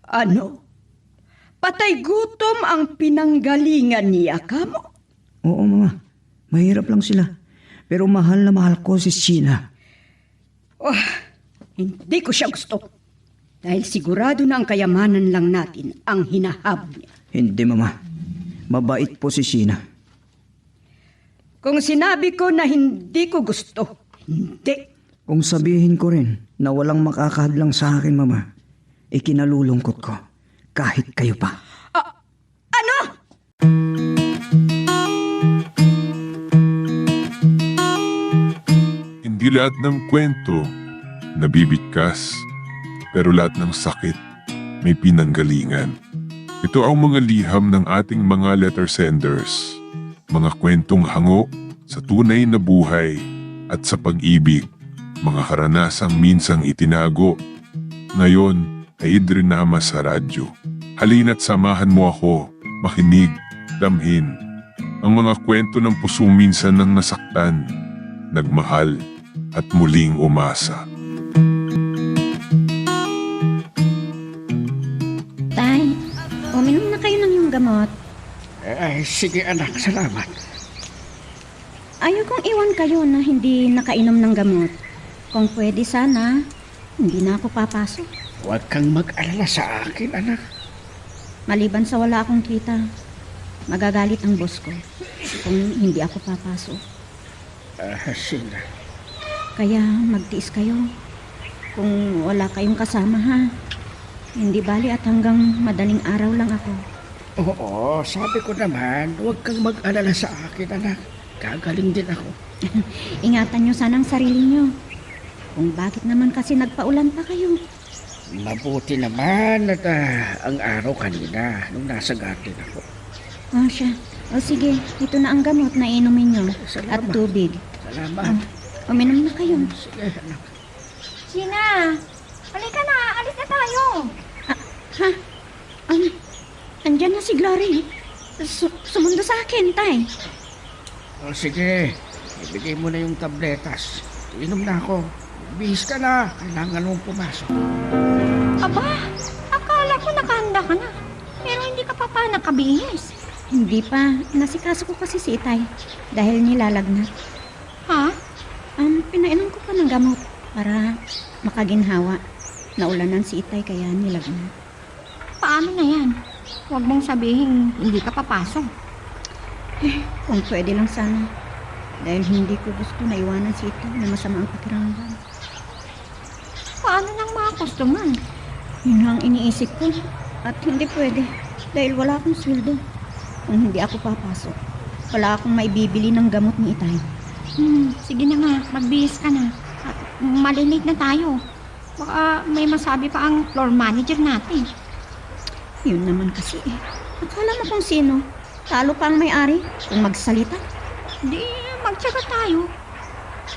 Ano? Patay gutom ang pinanggalingan niya kamo? Oo, Mama. Mahirap lang sila. Pero mahal na mahal ko si Sheena. Oh, hindi ko siya gusto. Dahil sigurado na ang kayamanan lang natin ang hinahabol niya. Hindi, Mama. Mabait po si Sheena. Kung sinabi ko na hindi ko gusto, hindi. Kung sabihin ko rin na walang makakahadlang sa akin, Mama, ikinalulungkot ko kahit kayo pa. Ano? Hindi lahat ng kwento nabibigkas, pero lahat ng sakit may pinanggalingan. Ito ang mga liham ng ating mga letter senders, mga kwentong hango sa tunay na buhay at sa pag-ibig, mga karanasang minsang itinago, ngayon ay idrinama sa radyo. Halina't samahan mo ako, makinig, damhin, ang mga kwento ng pusong minsan nang nasaktan, nagmahal, at muling umasa. Tay, uminom na kayo ng iyong gamot. Ay, sige anak, salamat. Ayaw kong iwan kayo na hindi nakainom ng gamot. Kung pwede sana, hindi na ako papasok. Huwag kang mag-alala sa akin, anak. Maliban sa wala akong kita, magagalit ang boss ko kung hindi ako papasok. Sheena. Kaya magtiis kayo. Kung wala kayong kasama ha, hindi bali at hanggang madaling araw lang ako. Oo, sabi ko naman, huwag kang mag-alala sa akin, anak. Gagaling din ako. Ingatan nyo sana ang sarili nyo. Kung bakit naman kasi nagpaulan pa kayo. Mabuti naman at ang araw kanina nung nasa garden ako. Oh, siya. O sige, ito na ang gamot na inumin nyo. At Salamat. tubig. Salamat. Uminom na kayo. Sige, anak. Gina, halika na, alis na tayo. Ha? Andyan na si Glory. Sumundo sa akin, tay. O sige, ibigay mo na yung tabletas. Inom na ako. Bihis ka na. Kailangan mong pumasok. Aba, akala ko nakahanda ka na. Pero hindi ka pa nakabihis. Hindi pa. Nasikaso ko kasi si Itay. Dahil nilalagnat. Ha? Pinainom ko pa ng gamot para makaginhawa. Naulanan si Itay kaya nilagnat. Paano na yan? Huwag mong sabihin hindi ka papasok. Kung pwede lang sana. Dahil hindi ko gusto na iwanan si Itay na masama ang pakiramdam. Paano ng mga customer? Yun ang iniisip ko. At hindi pwede. Dahil wala akong sweldo. Kung hindi ako papasok, wala akong maibibili ng gamot ni Itay. Sige na nga, magbihis ka na. At malinig na tayo. Baka may masabi pa ang floor manager natin. Yun naman kasi eh. Akala mo kung sino? Talo pa ang may-ari kung magsalita. Di, magtsaga tayo.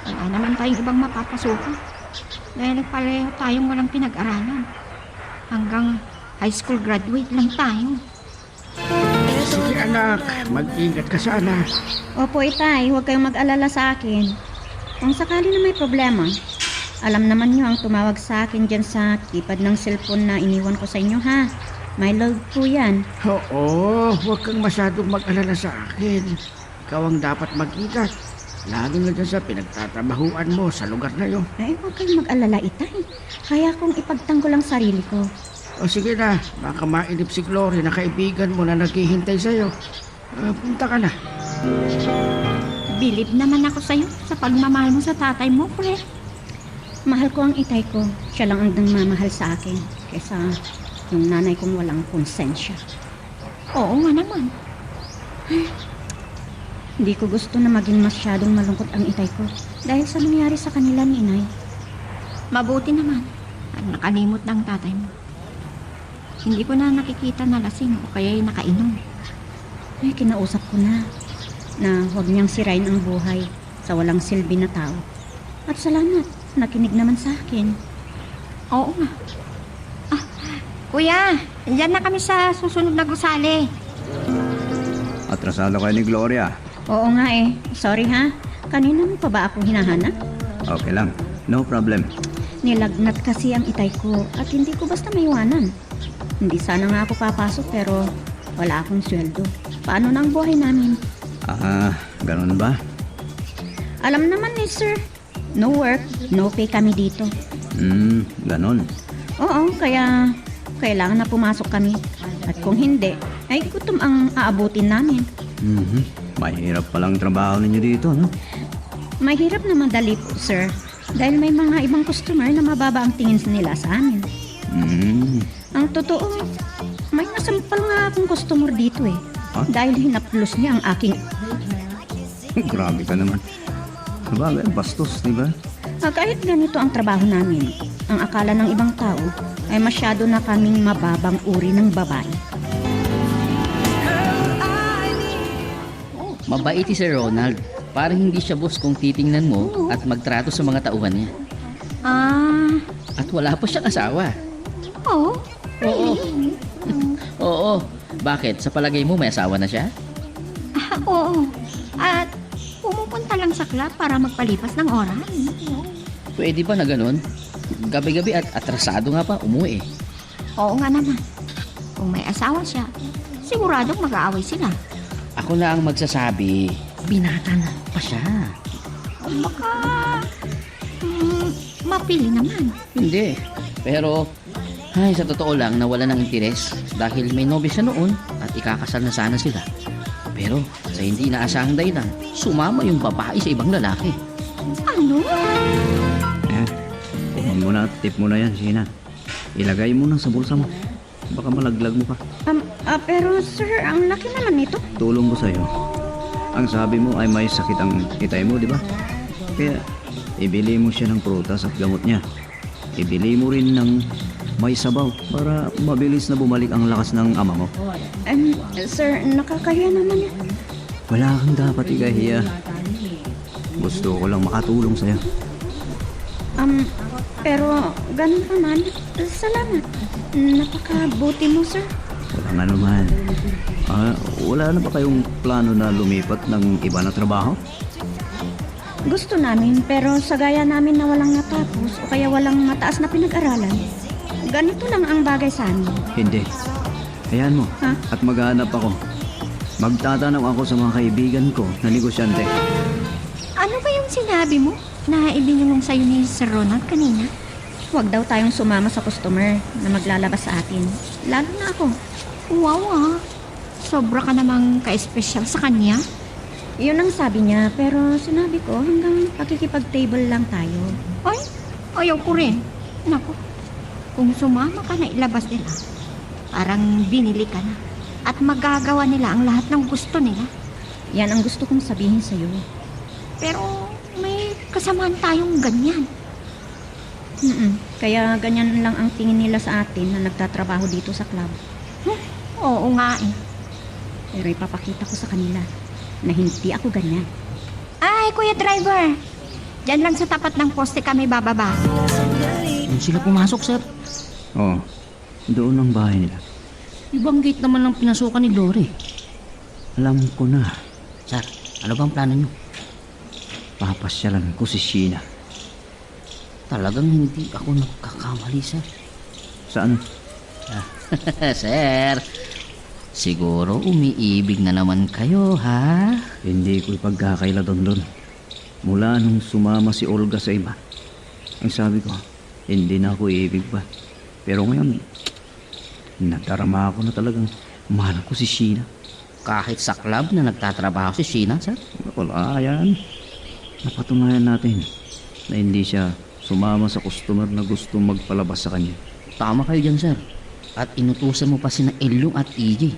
Wala naman tayong ibang mapapasukan. Dahil pareho tayong walang pinag-aralan. Hanggang high school graduate lang tayo. Sige anak, mag-ingat ka sana. Opo, Itay, huwag kayong mag-alala sa akin. Kung sakali na may problema, alam naman nyo ang tumawag sa akin dyan sa keypad ng cellphone na iniwan ko sa inyo, ha? My love po yan. Oo, huwag kang masyadong mag-alala sa akin. Ikaw ang dapat mag-ingat. Lalo na dyan sa pinagtatrabahuan mo sa lugar na yun. Ay, huwag kayong mag-alala, Itay. Kaya kong ipagtanggol ang sarili ko. O sige na, baka mainip si Glory na kaibigan mo na naghihintay sa'yo. Punta ka na. Bilib naman ako sa'yo sa pagmamahal mo sa tatay mo, pre. Mahal ko ang Itay ko. Siya lang ang nagmamahal sa akin. Kesa yung nanay kong walang konsensya. Oo nga naman. Hindi ko gusto na maging masyadong malungkot ang Itay ko dahil sa nangyari sa kanila ni Inay. Mabuti naman at nakalimot ng tatay mo. Hindi ko na nakikita na lasing o kaya'y nakainom. Ay, kinausap ko na huwag niyang sirain ang buhay sa walang silbi na tao. At salamat, nakinig naman sa akin. Oo nga. Kuya, andyan na kami sa susunod na gusali. Atrasado kayo ni Gloria. Oo nga eh. Sorry ha. Kanina mo pa ba ako hinahanap? Okay lang. No problem. Nilagnat kasi ang Itay ko at hindi ko basta maiwanan. Hindi sana nga ako papasok pero wala akong sweldo. Paano na ang buhay namin? Ganun ba? Alam naman ni sir, no work, no pay kami dito. Ganun. Oo, kaya kailangan na pumasok kami. At kung hindi, ay gutom ang aabutin namin. Mahirap palang trabaho ninyo dito, no? Mahirap na madali po, sir. Dahil may mga ibang customer na mababa ang tingin nila sa amin. Ang totoo, may nasampal nga akong customer dito eh. Ha? Dahil hinaplos niya ang aking... Grabe ka naman. Sabagay, bastos, di ba? Kahit ganito ang trabaho namin, ang akala ng ibang tao ay masyado na kaming mababang uri ng babae. Mabait si Sir Ronald. Parang hindi siya boss kung titingnan mo at magtrato sa mga tauhan niya. At wala pa siyang asawa. Oo. Oo. Oo. Bakit? Sa palagay mo may asawa na siya? Oo. At pumupunta lang sa club para magpalipas ng oras. Pwede ba na ganun? Gabi-gabi at atrasado nga pa umuwi. Oo nga naman. Kung may asawa siya, siguradong mag-aaway sila. Ako na ang magsasabi, binata na pa siya. Baka... mapili naman. Hindi. Pero, ay, sa totoo lang, nawala ng interes dahil may nobya siya noon at ikakasal na sana sila. Pero, sa hindi inaasahang dahilan, sumama yung babae sa ibang lalaki. Ano? Tip mo na yan, Sheena. Ilagay mo na sa bulsa mo. Baka malaglag mo pa. Pero sir, ang laki naman nito. Tulong ko sa'yo. Ang sabi mo ay may sakit ang itay mo, di ba? Kaya, ibili mo siya ng prutas at gamot niya. Ibili mo rin ng may sabaw para mabilis na bumalik ang lakas ng ama mo. Sir, nakakaya naman. Wala kang dapat ikahiya. Gusto ko lang makatulong sa'yo. Pero ganun pa man. Salamat. Napakabuti mo, sir. Walang ano man. Wala na ba kayong plano na lumipat ng iba na trabaho? Gusto namin, pero sa gaya namin na walang natapos o kaya walang mataas na pinag-aralan, ganito lang ang bagay sa amin. Hindi. Hayaan mo. Ha? At maghahanap ako. Magtatanong ako sa mga kaibigan ko na negosyante. Ano ba yung sinabi mo na ibinulong sa'yo ni Sir Ronald kanina? Huwag daw tayong sumama sa customer na maglalabas sa atin. Lalo na ako. Wow Sobra ka namang ka-espesyal sa kanya. Yun ang sabi niya, pero sinabi ko hanggang pakikipag-table lang tayo. Ay, ayaw ko rin. Naku, kung sumama ka na ilabas nila, parang binili ka na. At magagawa nila ang lahat ng gusto nila. Yan ang gusto kong sabihin sa'yo. Pero may kasamaan tayong ganyan. Kaya ganyan lang ang tingin nila sa atin na nagtatrabaho dito sa club. Oo nga eh. Pero ipapakita ko sa kanila na hindi ako ganyan. Ay, Kuya Driver. Diyan lang sa tapat ng poste kami bababa. Doon sila pumasok, sir. Oo. Doon ang bahay nila. Ibang gate naman ang pinasukan ni Glory. Alam ko na. Sir, ano bang plano niyo? Papasyalan ko si Sheena. Talagang hindi ako nagkakamali, sir. Saan? Sir, siguro umiibig na naman kayo, ha? Hindi ko ipagkakaila doon. Mula nung sumama si Olga sa iba, ang sabi ko, hindi na ako iibig pa. Pero ngayon, nadarama ako na talagang mahal ko si Sheena. Kahit sa club na nagtatrabaho si Sheena, sir? Wala yan. Napatunayan natin na hindi siya sumama sa customer na gusto magpalabas sa kanya. Tama kayo dyan, sir. At inutusan mo pa sina Elyong at EJ.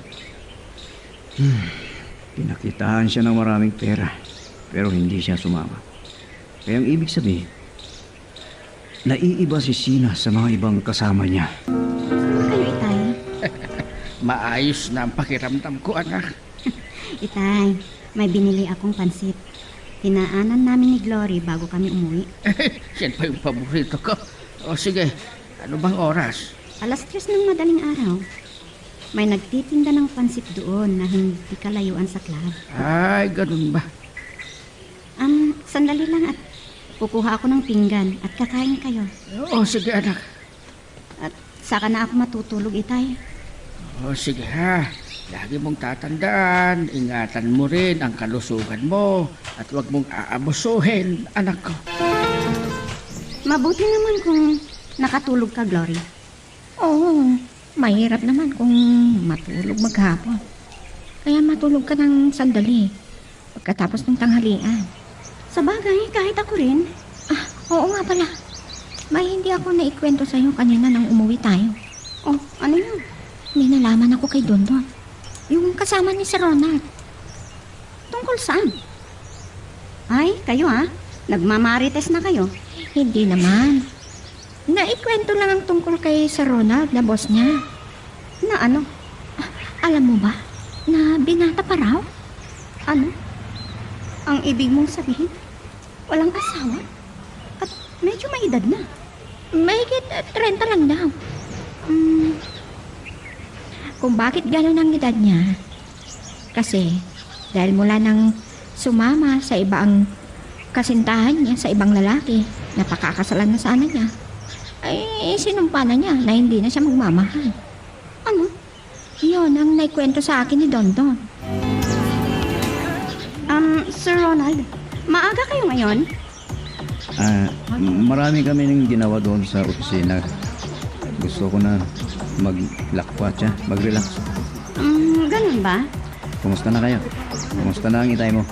Pinakitaan siya ng maraming pera, pero hindi siya sumama. Kaya ang ibig sabihin, naiiba si Sheena sa mga ibang kasama niya. Kayo, Itay. Maayos na ang pakiramdam ko, anak. Itay, may binili akong pansit. Tinaanan namin ni Glory bago kami umuwi. Yan pa yung paborito ko. O sige, ano bang oras? 3:00 ng madaling araw. May nagtitinda ng pansit doon na hindi kalayuan sa club. Ay, ganun ba? Sandali lang at kukuha ako ng pinggan at kakain kayo. O sige, anak. At saka na ako matutulog, Itay. O sige ha, lagi mong tatandaan, ingatan mo rin ang kalusugan mo at huwag mong aabusuhin, anak ko. Mabuti naman kung nakatulog ka, Glory. Oo, mahirap naman kung matulog maghapon. Kaya matulog ka ng sandali pagkatapos ng tanghalian. Sa bagay, kahit ako rin. Oo nga pala. May hindi ako naikwento sa'yo kanina nang umuwi tayo. Oh, ano yun? May nalaman ako kay Dondon. Yung kasama ni si Ronald. Tungkol saan? Ay, kayo ha? Nagmamarites na kayo? Hindi naman. Naikwento lang ang tungkol kay Sir Ronald na boss niya. Na ano? Alam mo ba na binata pa raw? Ano? Ang ibig mong sabihin? Walang asawa? At medyo may edad na. Mahigit 30 lang daw. Kung bakit gano'n ang edad niya? Kasi dahil mula nang sumama sa ibang kasintahan niya sa ibang lalaki, napakakasalan na sana niya, ay sinumpa na niya na hindi na siya magmamahal. Ano? Yun ang naikwento sa akin ni Dondon. Sir Ronald, maaga kayo ngayon? Marami kami nang ginawa doon sa opisina. Gusto ko na maglakwa mag-relax. Ganun ba? Kumusta na kayo? Kumusta na ang itay mo?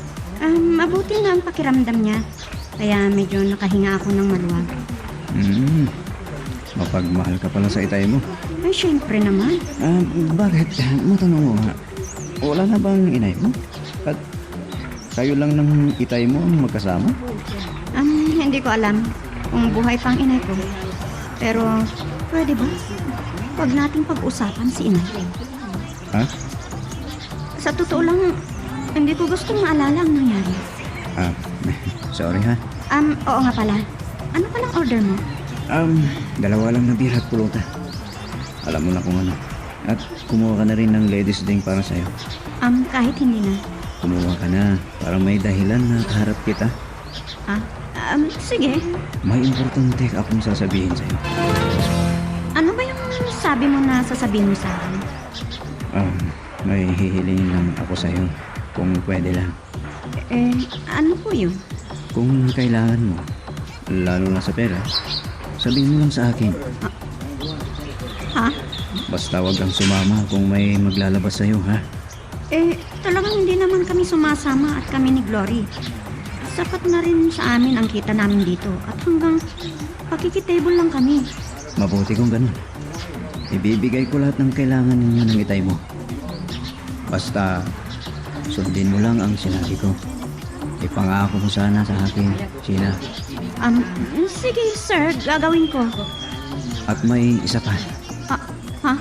Mabuti na ang pakiramdam niya. Kaya medyo nakahinga ako ng maluwag. Mapagmahal ka pala sa itay mo. Ay, syempre naman. Bakit? Matanong mo nga. Wala na bang inay mo? At kayo lang ng itay mo ang magkasama? Hindi ko alam kung buhay pang inay ko. Pero, pwede ba? Huwag nating pag-usapan si inay. Ha? Sa totoo lang, hindi ko gustong maalala ang nangyari. Sorry ha. Oo nga pala. Ano palang order mo? Dalawa lang na beer at pulutan. Alam mo na kung ano. At kumuha ka na rin ng ladies drink para sa'yo. Kahit hindi na. Kumuha ka na para may dahilan na kaharap kita. Sige. May importante akong sasabihin sa'yo. Ano ba yung sabi mo na sasabihin mo sa akin? May hihilingin lang ako sa'yo kung pwede lang. Ano po yun? Kung kailangan mo, lalo na sa pera, sabihin mo lang sa akin. Ha? Basta wag kang sumama kung may maglalabas sa'yo, ha? Talagang hindi naman kami sumasama at kami ni Glory. Sapat na rin sa amin ang kita namin dito at hanggang pakikitable lang kami. Mabuti kung ganun. Ibibigay ko lahat ng kailangan ninyo ng itay mo. Basta sundin mo lang ang sinabi ko. Ipangako mo sana sa akin, Sheila. Sige sir, gagawin ko. At may isa pa. Ha?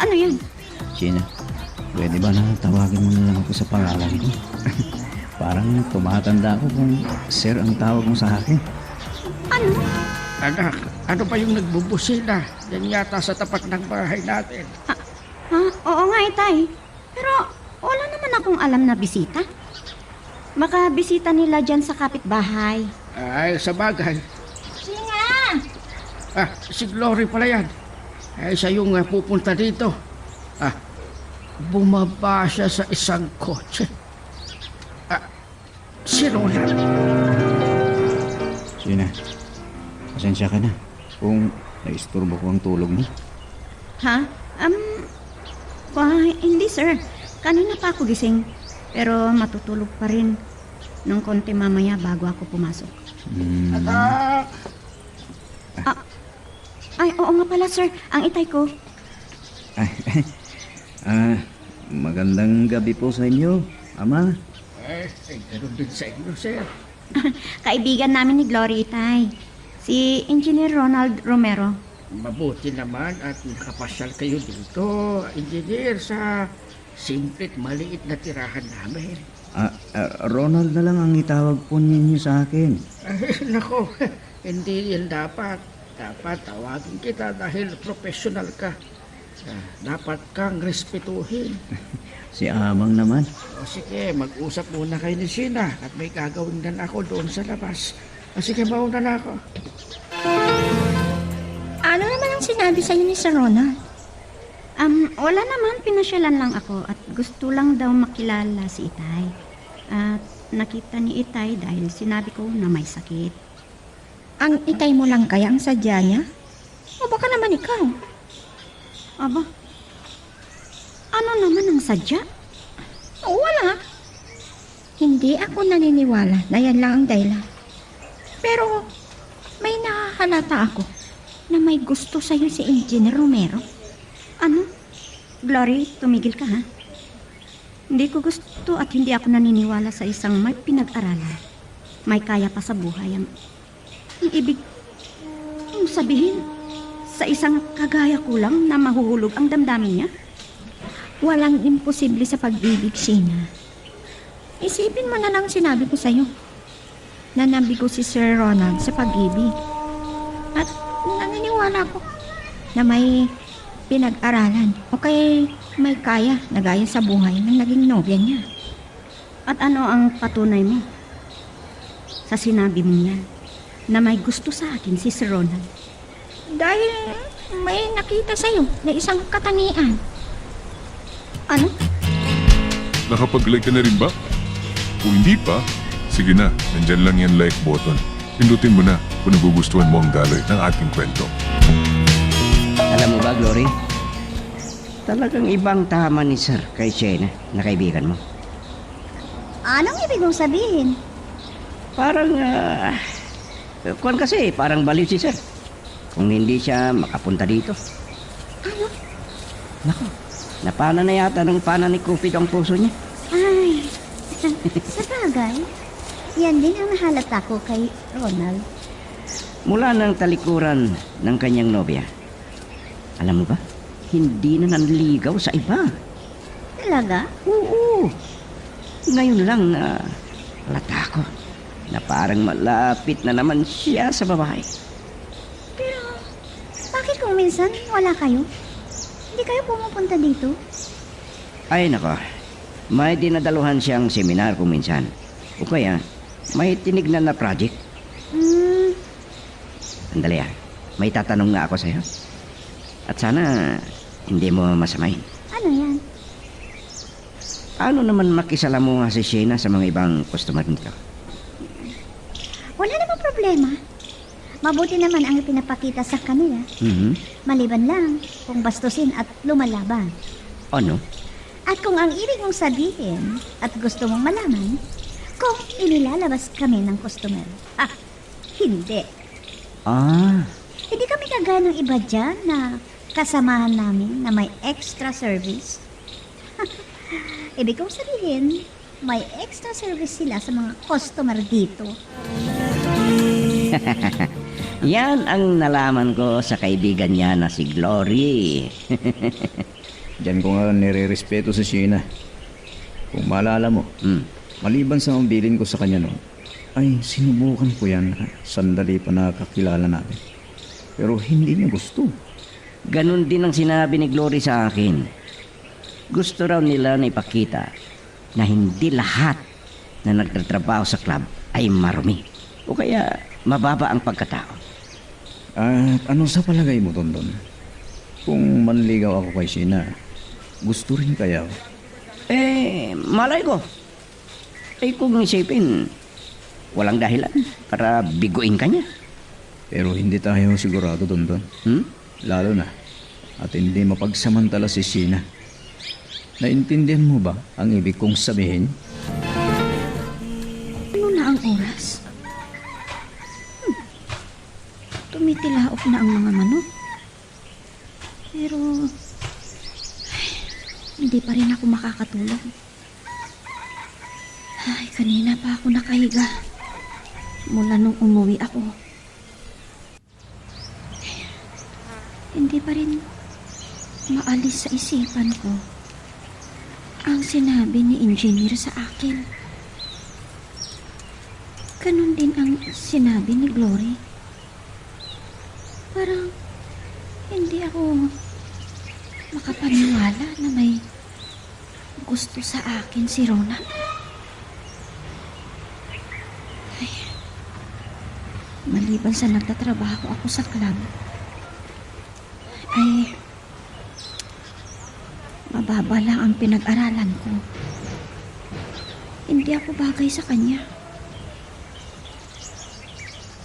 Ano yun? Sheila, pwede ba na tawagin mo na lang ako sa pangalan ko? Parang tumatanda ako kung sir ang tawag mo sa akin. Ano? Anak, ano ba yung nagbubusina? Yan yata sa tapat ng bahay natin. Oo nga, Itay. Pero wala naman akong alam na bisita. Baka bisita nila dyan sa kapitbahay. Ay, sa bagay. Singa! Si Glory pala yan. Ay, siya yung pupunta dito. Bumaba siya sa isang kotse. Si Ronald. Sheila, pasensya ka na kung naisturbo ko ang tulog mo. Ha? Hindi sir. Kanina pa ako gising. Pero matutulog pa rin ng konti mamaya bago ako pumasok. Ay, oo nga pala sir. Ang itay ko. Magandang gabi po sa inyo, Ama. Ganun din sa inyo, sir. Kaibigan namin ni Glory, Itay. Si Engineer Ronald Romero. Mabuti naman at nakapasyal kayo dito, engineer, sa simple at maliit na tirahan namin. Ronald na lang ang itawag po ninyo sa akin. Nako, hindi yan dapat. Dapat tawagin kita dahil professional ka. Dapat kang respetuhin. Si Amang naman. O sige, mag-usap muna kayo ni Sheila at may gagawin na ako doon sa labas. Sige, mauna na ako. Ano naman ang bang sinabi sa'yo ni Sir Ronald? Wala naman, pinasyalan lang ako at gusto lang daw makilala si Itay. At nakita ni Itay dahil sinabi ko na may sakit. Ang itay mo lang kaya ang sadya niya? O baka naman ikaw? Aba, ano naman ang sadya? Wala. Hindi ako naniniwala na yan lang ang dahilan. Pero may nakahalata ako na may gusto sa'yo si Engineer Romero. Ano? Glory, tumigil ka ha? Hindi ko gusto at hindi ako naniniwala sa isang may pinag-aralan. May kaya pa sa buhay ang ibig mong sabihin sa isang kagaya ko lang na mahuhulog ang damdamin niya? Walang imposible sa pag-ibig, Sheena. Isipin mo na lang sinabi ko sa'yo na nabigo si Sir Ronald sa pag-ibig. At naniniwala ko na may pinag-aralan o kaya may kaya na gaya sa buhay ng naging nobya niya. At ano ang patunay mo sa sinabi mo yan na may gusto sa akin si Sir Ronald? Dahil may nakita sa'yo na isang katangian. Ano? Nakapag-like ka na rin ba? Kung hindi pa, sige na, nandyan lang yan like button. Pindutin mo na kung nagugustuhan mo ang daloy ng ating kwento. Alam mo ba, Glory? Talagang ibang tama ni Sir kay Shena na kaibigan mo. Anong ibig mong sabihin? Parang, kuwan kasi, parang baliw si Sir. Kung hindi siya makapunta dito. Ano? Nako, napana na yata ng pana ni Cupid ang puso niya. Ay, sa bagay, yan din ang nahalata ko kay Ronald. Mula ng talikuran ng kanyang nobya. Alam mo ba, hindi na nanligaw sa iba. Talaga? Oo. Ngayon lang na halata ko na parang malapit na naman siya sa babae. Pero, bakit kung minsan wala kayo? Hindi kayo pumupunta dito? Ay nako, may dinadaluhan siyang seminar kung minsan. O kaya, may tinignan na project. Sandali may tatanong nga ako sa'yo. At sana, hindi mo masamain. Ano yan? Ano naman makisalamuha si Shena sa mga ibang customer nito? Wala namang problema. Mabuti naman ang ipinapakita sa kanila. Maliban lang kung bastusin at lumalaban. Ano? At kung ang ibig mong sabihin at gusto mong malaman, kung inilalabas kami ng customer. Hindi. Hindi kami kagaya ng iba dyan na kasamahan namin na may extra service. Ibig kong sabihin, may extra service sila sa mga customer dito. Yan ang nalaman ko sa kaibigan niya na si Glory. Diyan ko nga nire-respeto si Sheena. Kung maalala mo, maliban sa mabilin ko sa kanya noon, ay sinubukan ko yan sandali pa nakakilala natin. Pero hindi niya gusto. Ganon din ang sinabi ni Glory sa akin. Gusto raw nila na ipakita na hindi lahat na nagtatrabaho sa club ay marumi. O kaya mababa ang pagkatao. At ano sa palagay mo, Tonton? Kung manligaw ako kay Sheena, gusto rin kaya? Malay ko. Kung isipin, walang dahilan para biguin ka niya. Pero hindi tayo sigurado, Tonton. Lalo na at hindi mapagsamantala si Sheena. Naintindihan mo ba ang ibig kong sabihin? Ano na ang oras? Tumitilaok na ang mga manok. Pero hindi pa rin ako makakatulog. Ay, kanina pa ako nakahiga. Mula nung umuwi ako. Hindi pa rin maalis sa isipan ko ang sinabi ni Engineer sa akin. Ganon din ang sinabi ni Glory. Parang hindi ako makapaniwala na may gusto sa akin si Ronald. Ay, maliban sa nagtatrabaho ako sa club, Mababa lang ang pinag-aralan ko. Hindi ako bagay sa kanya.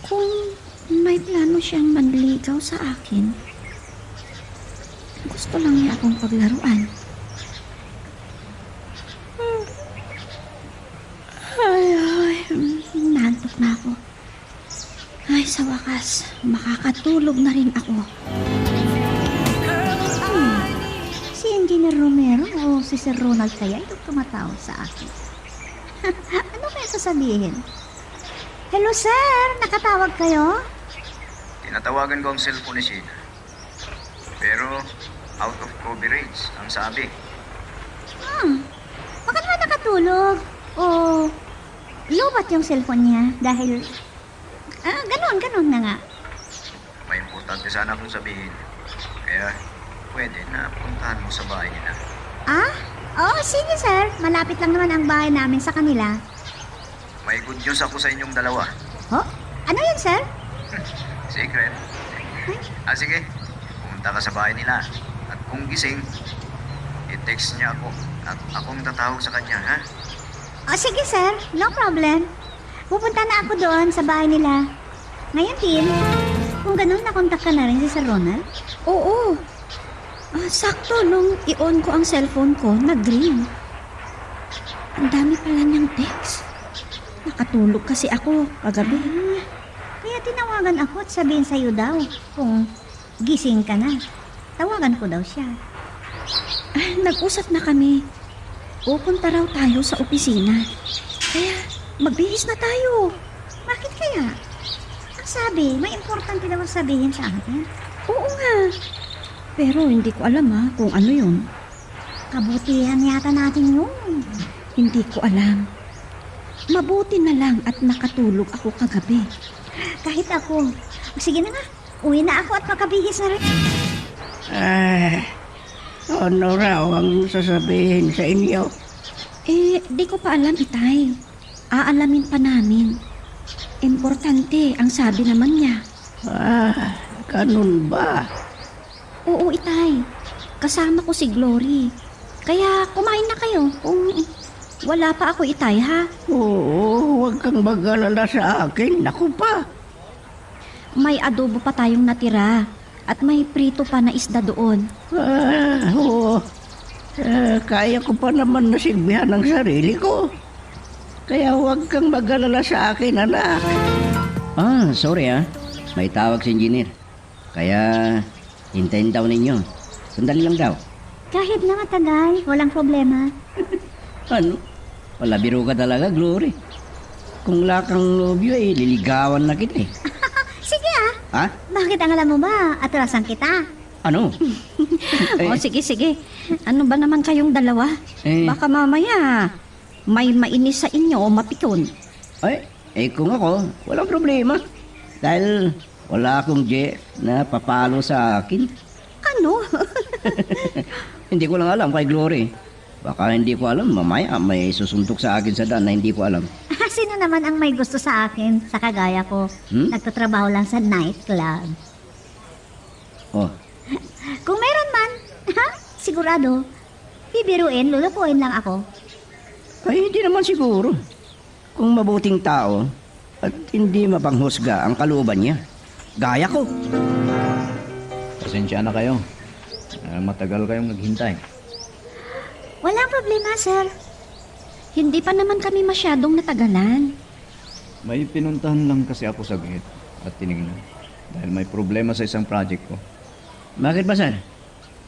Kung may plano siyang manligaw sa akin, gusto lang niya akong paglaruan. Naantok na ako. Ay, sa wakas, makakatulog na rin ako. Si Engineer Romero o si Sir Ronald kaya itong tumatawag sa akin? Ano kaya sasabihin? Hello sir, nakatawag kayo? Tinatawagan ko ang cellphone ni Sheena. Pero out of coverage ang sabi. Baka naman nakatulog. O lobat yung cellphone niya dahil... ganon na nga. May importante sana akong sabihin. Kaya pwede na puntahan mo sa bahay nila. Oo, sige sir. Malapit lang naman ang bahay namin sa kanila. May good news ako sa inyong dalawa. Ano yun sir? Secret. Sige. Pumunta ka sa bahay nila. At kung gising, i-text niya ako. At akong tatawag sa kanya, ha? Sige sir, no problem. Pupunta na ako doon sa bahay nila. Ngayon din, kung ganun nakontak ka na rin si Sir Ronald? Oo. Sakto nung i-on ko ang cellphone ko, nag-ring. Ang dami pala niyang text. Nakatulog kasi ako kagabi. Kaya tinawagan ako at sabihin sa'yo daw kung gising ka na. Tawagan ko daw siya. Nag-usap na kami. Pupunta raw tayo sa opisina. Kaya magbihis na tayo. Bakit kaya? Ang sabi, may importante daw sabihin sa akin. Oo nga. Pero hindi ko alam kung ano yun. Kabutihan yata natin yun. Hindi ko alam. Mabuti na lang at nakatulog ako kagabi. Kahit ako. Sige na nga, uwi na ako at makabihis na rin. Ano raw ang sasabihin sa inyo? Di ko pa alam, Itay. Aalamin pa namin. Importante ang sabi naman niya. Ganun ba? Oo, Itay. Kasama ko si Glory. Kaya kumain na kayo kung wala pa ako, Itay, ha? Oo, huwag kang mag-alala sa akin. Naku pa. May adobo pa tayong natira at may prito pa na isda doon. Oo. Kaya ko pa naman nasigbihan ng sarili ko. Kaya huwag kang mag-alala sa akin, anak. Sorry may tawag si engineer. Kaya hintayin daw ninyo. Sandali lang daw. Kahit na matagal, walang problema. Ano? Wala biro ka talaga, Glory. Kung wala kang nobyo liligawan na kita Sige Ha? Bakit ang alam mo ba? Atrasan kita. Ano? Sige. Ano ba naman kayong dalawa? Baka mamaya may mainis sa inyo o mapikon. Kung ako, walang problema. Dahil wala akong na papalo sa akin. Ano? Hindi ko lang alam kay Glory. Baka hindi ko alam, mamaya may susuntok sa akin sa daan na hindi ko alam. Sino naman ang may gusto sa akin sa kagaya ko? Nagtatrabaho lang sa nightclub. Kung meron man, sigurado, bibiruin, lulupuin lang ako. Ay, hindi naman siguro. Kung mabuting tao at hindi mapanghusga ang kalooban niya. Gaya ko. Pasensya na kayo. Matagal kayong naghintay. Walang problema, sir. Hindi pa naman kami masyadong natagalan. May pinuntahan lang kasi ako saglit at tinignan. Dahil may problema sa isang project ko. Bakit ba, sir?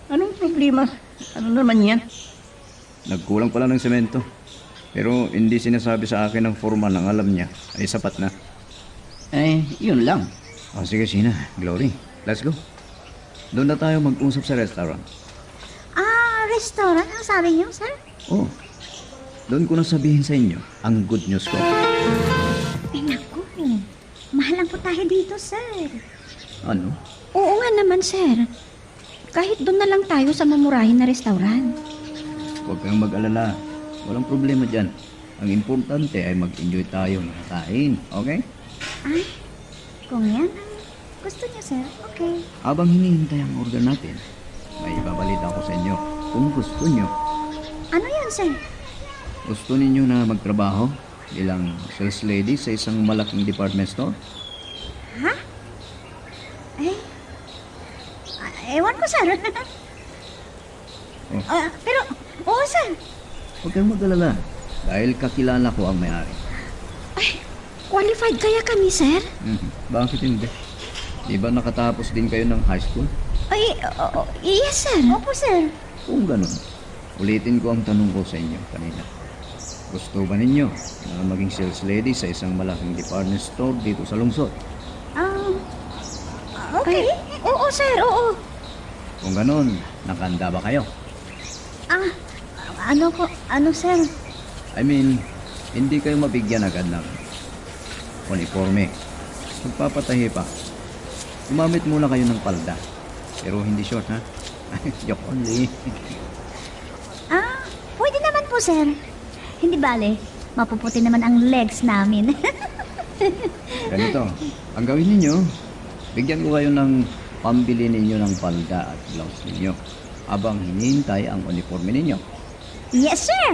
Anong problema? Ano naman yan? Nagkulang pala ng semento. Pero hindi sinasabi sa akin ng foreman ang alam niya ay sapat na. Yun lang. Sige, Sheena, Glory, let's go. Doon na tayo mag-usap sa restaurant. Restaurant? Ang sabi niyo, sir? Doon ko na sabihin sa inyo ang good news ko. Naku, mahalang po tayo dito, sir. Ano? Oo nga naman, sir. Kahit doon na lang tayo sa mamurahin na restaurant. Huwag kang mag-alala. Walang problema dyan. Ang importante ay mag-enjoy tayo ng kain, okay? Kung yan ang gusto niyo, sir, okay. Habang hinihintay ang order natin, may ibabalita ko sa inyo. kung gusto nyo. Ano yan, sir? Gusto ninyo na magtrabaho bilang sales lady sa isang malaking department store? Ewan ko, sir. Pero, oo, sir. Huwag kayong mag-alala dahil kakilala ko ang may-ari. Qualified kaya kami, sir? Bakit hindi? Di ba nakatapos din kayo ng high school? Yes, sir. Opo, sir. Kung ganun, ulitin ko ang tanong ko sa inyo kanina. Gusto ba ninyo na maging sales lady sa isang malaking department store dito sa lungsod? Okay. Oo, sir. Oo. Kung ganun, nakanda ba kayo? Ano, sir? I mean, hindi kayo mabigyan agad ng uniforme. Magpapatahi pa. Gumamit muna kayo ng palda. Pero hindi short, ha? Joke only. Pwede naman po, sir. Hindi bale, mapuputi naman ang legs namin. Ganito, ang gawin ninyo, bigyan ko kayo ng pambili ninyo ng palda at blouse ninyo habang hinihintay ang uniforme ninyo. Yes, sir.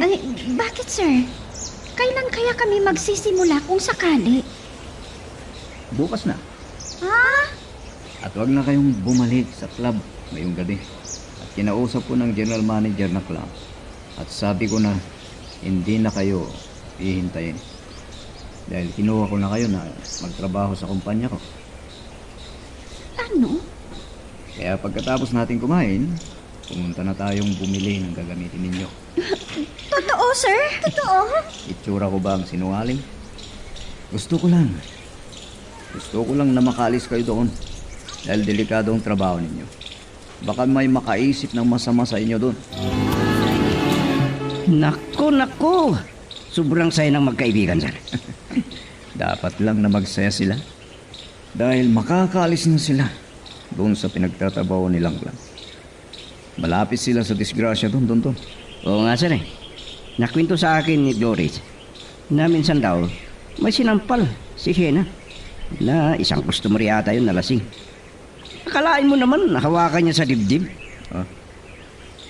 Bakit, sir? Kailan kaya kami magsisimula kung sakali? Bukas na. At huwag na kayong bumalik sa club ngayong gabi. At kinausap ko ng general manager na club. At sabi ko na hindi na kayo hihintayin. Dahil kinuha ko na kayo na magtrabaho sa kumpanya ko. Ano? Kaya pagkatapos natin kumain, pumunta na tayong bumili ng gagamitin ninyo. Totoo, sir? Totoo? Itsura ko ba ang sinungaling? Gusto ko lang na makaalis kayo doon. Dahil delikado ang trabaho ninyo. Baka may makaisip ng masama sa inyo doon. Nako. Sobrang saya ng magkaibigan, sir. Dapat lang na magsaya sila. Dahil makakaalis na sila doon sa pinagtatrabaho nilang lang. Malapit sila sa disgrasya doon. Oo nga, sir. Nakwento sa akin ni Doris na minsan daw may sinampal si Shena na isang customer yata yun na lasing. Akalain mo naman nahawakan niya sa dibdib.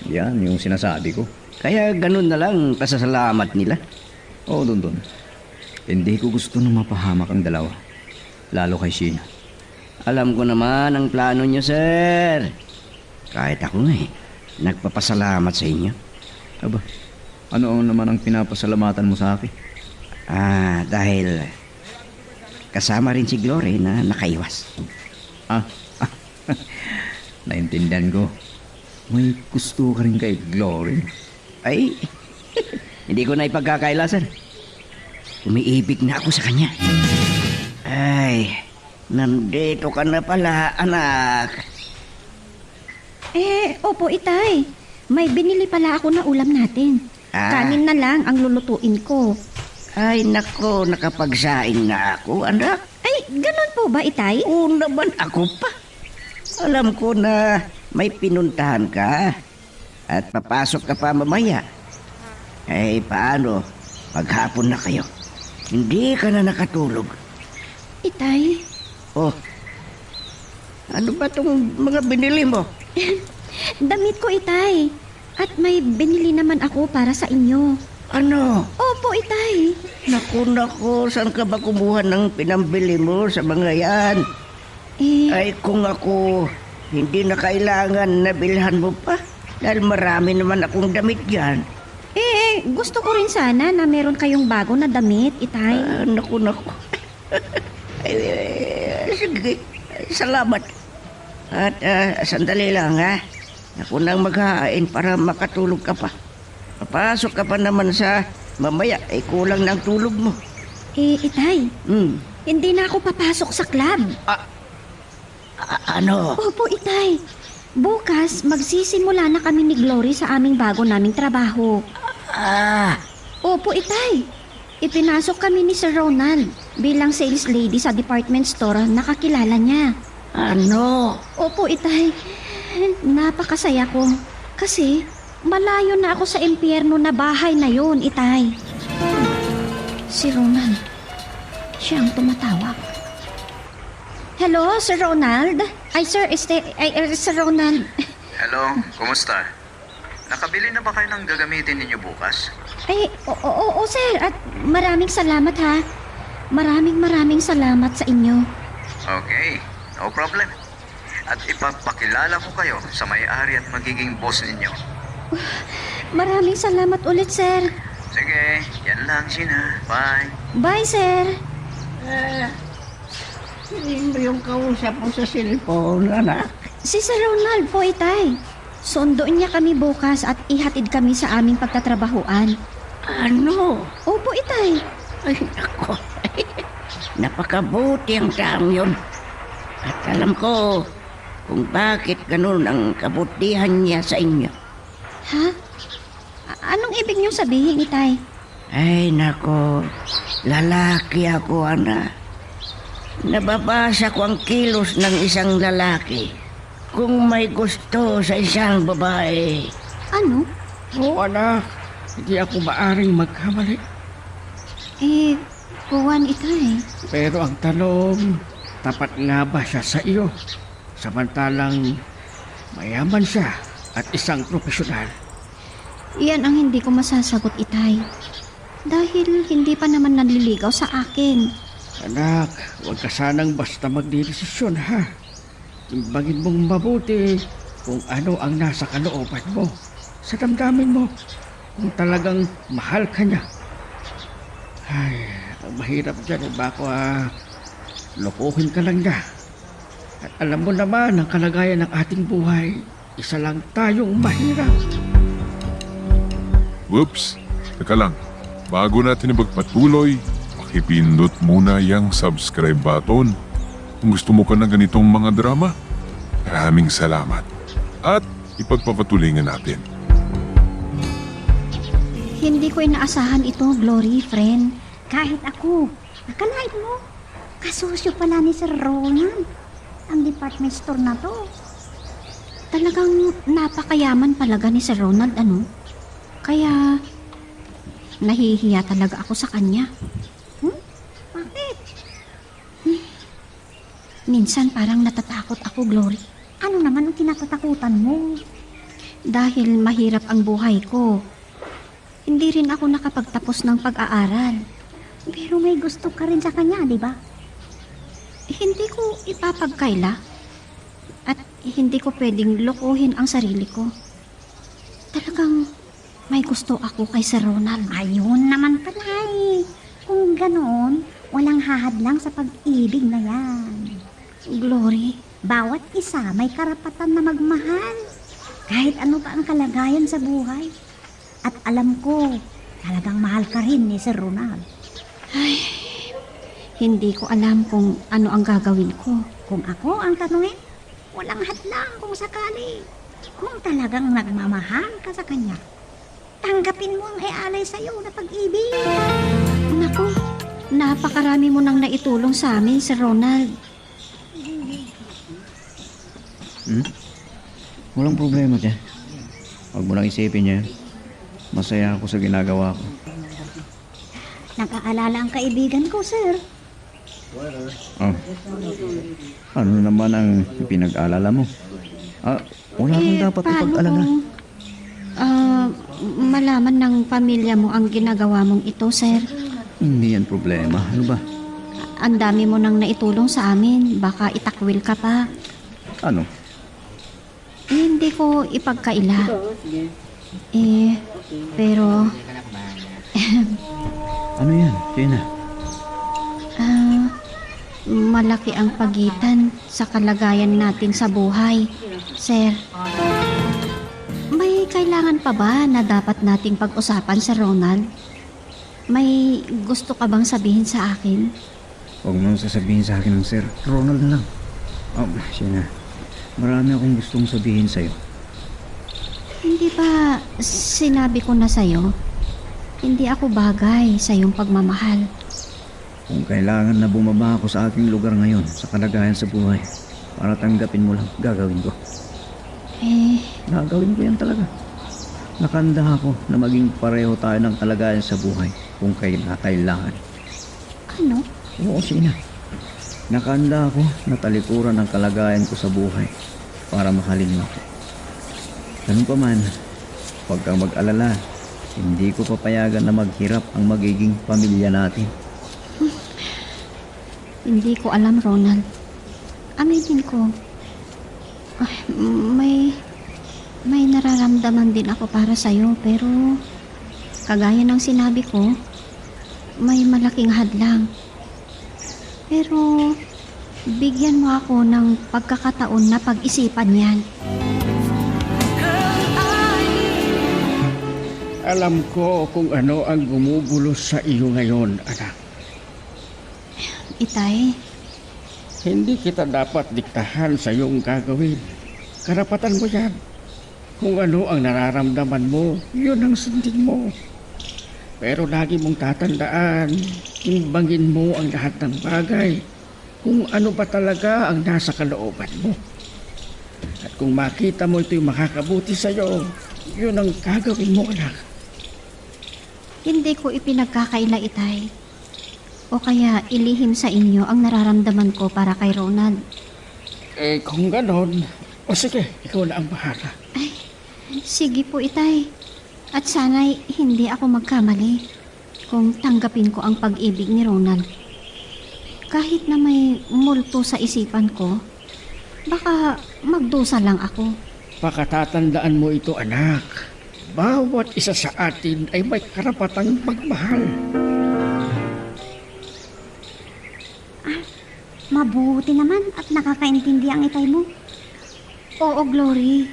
Yan yung sinasabi ko. Kaya ganun na lang pasasalamat nila. Oo, doon. Hindi ko gusto na mapahamak ang dalawa. Lalo kay Sheena. Alam ko naman ang plano niyo, sir. Kahit ako nga nagpapasalamat sa inyo. Aba, ano naman ang pinapasalamatan mo sa akin? Dahil kasama rin si Glory na nakaiwas. Naintindihan ko. May gusto ka rin kay Glory. Ay, hindi ko na ipagkakaila, sir. Umiibig na ako sa kanya. Ay, nandito ka na pala, anak. Opo, itay. May binili pala ako na ulam natin. Kanin na lang ang lulutuin ko. Ay, nako, nakapagsaing na ako, anak. Ay, ganun po ba, itay? Oo naman, ako pa. Alam ko na may pinuntahan ka at papasok ka pa mamaya. Eh, paano? Maghapon na kayo. Hindi ka na nakatulog. Itay? Oh, ano ba itong mga binili mo? Damit ko, itay. At may binili naman ako para sa inyo. Ano? Opo, itay. Naku, saan ka ba kumuha ng pinambili mo sa mga yan? Ay, kung ako hindi na kailangan na bilhan mo pa. Dahil marami naman akong damit yan. Gusto ko rin sana na meron kayong bago na damit, itay. Naku. Sige, salamat. At sandali lang, ha? Ako nang maghahain para makatulog ka pa. Papasok ka pa naman sa mamaya, kulang ng tulog mo. Itay, hindi na ako papasok sa club. Ano? Opo, itay. Bukas, magsisimula na kami ni Glory sa aming bago naming trabaho. Opo, itay. Ipinasok kami ni Sir Ronald bilang sales lady sa department store na kakilala niya. Ano? Opo, itay. Napakasaya ko. Kasi malayo na ako sa impyerno na bahay na yun, itay. Si Ronald. Siya ang tumatawag. Hello, Sir Ronald? Sir Ronald. Hello, kumusta? nakabili na ba kayo ng gagamitin ninyo bukas? Ay, oo, sir. At maraming salamat, ha. Maraming salamat sa inyo. Okay, no problem. At ipapakilala ko kayo sa may-ari at magiging boss ninyo. Maraming salamat ulit, sir. Sige, yan lang, Sheena. Bye. Bye, sir. Hindi mo yung kausap mo sa cellphone, anak. Si Sir Ronald po, itay. Sunduin niya kami bukas at ihatid kami sa aming pagtatrabahuan. Ano? Opo, itay. Ay, ako. Napakabuti ang taong yun. At alam ko kung bakit ganun ang kabutihan niya sa inyo. Ha? Anong ibig niyong sabihin, itay? Ay, nako. Lalaki ako, anak. Nababasa ko ang kilos ng isang lalaki kung may gusto sa isang babae. Ano? Oo, anak. Hindi ako maaring magkamali. Kuwan, itay. Pero ang tanong, tapat nga ba siya sa iyo? Samantalang mayaman siya at isang profesional. Iyan ang hindi ko masasagot, itay. Dahil hindi pa naman nanliligaw sa akin. Anak, huwag ka sanang basta magdidesisyon, ha? Timbangin mong mabuti kung ano ang nasa kalooban mo, sa damdamin mo, kung talagang mahal ka niya. Ay, ang mahirap dyan, bako lokohin ka lang niya. At alam mo naman ang kalagayan ng ating buhay, isa lang tayong mahirap. Whoops, teka lang. Bago natin magpatuloy, pakipindot muna yung subscribe button. Kung gusto mo ka ng ganitong mga drama, maraming salamat. At ipagpapatuloy natin. Hindi ko inaasahan ito, Glory, friend. Kahit ako. Nakalain mo. Kasosyo pala ni Sir Ronald. Ang department store na to. Talagang napakayaman palaga ni Sir Ronald, ano? Kaya, nahihiya talaga ako sa kanya. Bakit? Minsan parang natatakot ako, Glory. Ano naman ang kinatatakutan mo? Dahil mahirap ang buhay ko. Hindi rin ako nakapagtapos ng pag-aaral. Pero may gusto ka rin sa kanya, di ba? Hindi ko ipapagkaila. At hindi ko pwedeng lokohin ang sarili ko. Talagang may gusto ako kay Sir Ronald. Ayun naman pala eh. Kung ganoon, walang hahadlang sa pag-ibig na yan. Glory, Bawat isa may karapatan na magmahal. Kahit ano pa ang kalagayan sa buhay. At alam ko, talagang mahal ka rin ni Sir Ronald. hindi ko alam kung ano ang gagawin ko. Kung ako ang tanungin, walang hadlang kung sakali. Kung talagang nagmamahal ka sa kanya, tanggapin mo ang ialay sa'yo na pag-ibig. Naku, napakarami mo nang naitulong sa amin, Sir Ronald. Walang problema dyan. Huwag mo lang isipin niya. Masaya ako sa ginagawa ko. Nag-aalala ang kaibigan ko, sir. Oh. Ano naman ang pinag-alala mo? Wala kang dapat paano ipag-alala. kung, malaman ng pamilya mo ang ginagawa mong ito, sir? Hindi yan problema. Ano ba? Ang dami mo nang naitulong sa amin. Baka itakwil ka pa. Ano? Hindi ko ipagkaila. Pero Ano yan, Sheena? malaki ang pagitan sa kalagayan natin sa buhay, sir. May kailangan pa ba na dapat nating pag-usapan, Sir Ronald? May gusto ka bang sabihin sa akin? Huwag mo sasabihin sa akin ng Sir Ronald na lang. Sheena, marami akong gustong sabihin sa'yo. Hindi ba sinabi ko na sa'yo? Hindi ako bagay sa iyong pagmamahal. Kung kailangan na bumaba ako sa aking lugar ngayon sa kalagayan sa buhay para tanggapin mo lang, gagawin ko. Gagawin ko yan talaga. Nakanda ako na maging pareho tayo ng kalagayan sa buhay kung kailangan. Ano? Oo, Sheena. Nakanda ako na talikuran ang kalagayan ko sa buhay para mahalin mo ako. Ganun pa man, Huwag kang mag-alala. Hindi ko papayagan na maghirap ang magiging pamilya natin. Hindi ko alam, Ronald. Aminin ko. Ay, may nararamdaman din ako para sa'yo, pero kagaya ng sinabi ko, may malaking hadlang. Pero bigyan mo ako ng pagkakataon na pag-isipan yan. Alam ko kung ano ang gumugulo sa iyo ngayon, anak. Itay, Hindi kita dapat diktahan sa iyong gagawin. Karapatan mo yan. Kung ano ang nararamdaman mo, yun ang sundin mo. Pero lagi mong tatandaan, timbangin mo ang lahat ng bagay kung ano ba talaga ang nasa kalooban mo. At kung makita mo ito'y makakabuti sa iyo, yun ang gagawin mo, anak. hindi ko ipinagkakaila, Itay. O kaya ilihim sa inyo ang nararamdaman ko para kay Ronald. Kung ganon, o sige, ikaw na ang bahala. Sige po, Itay. At sana'y hindi ako magkamali kung tanggapin ko ang pag-ibig ni Ronald. Kahit na may multo sa isipan ko, baka magdusa lang ako. Pakatatandaan mo ito, anak. Bawat isa sa atin ay may karapatang magmahal. Mabuti naman at nakakaintindi ang itay mo. Oo, Glory.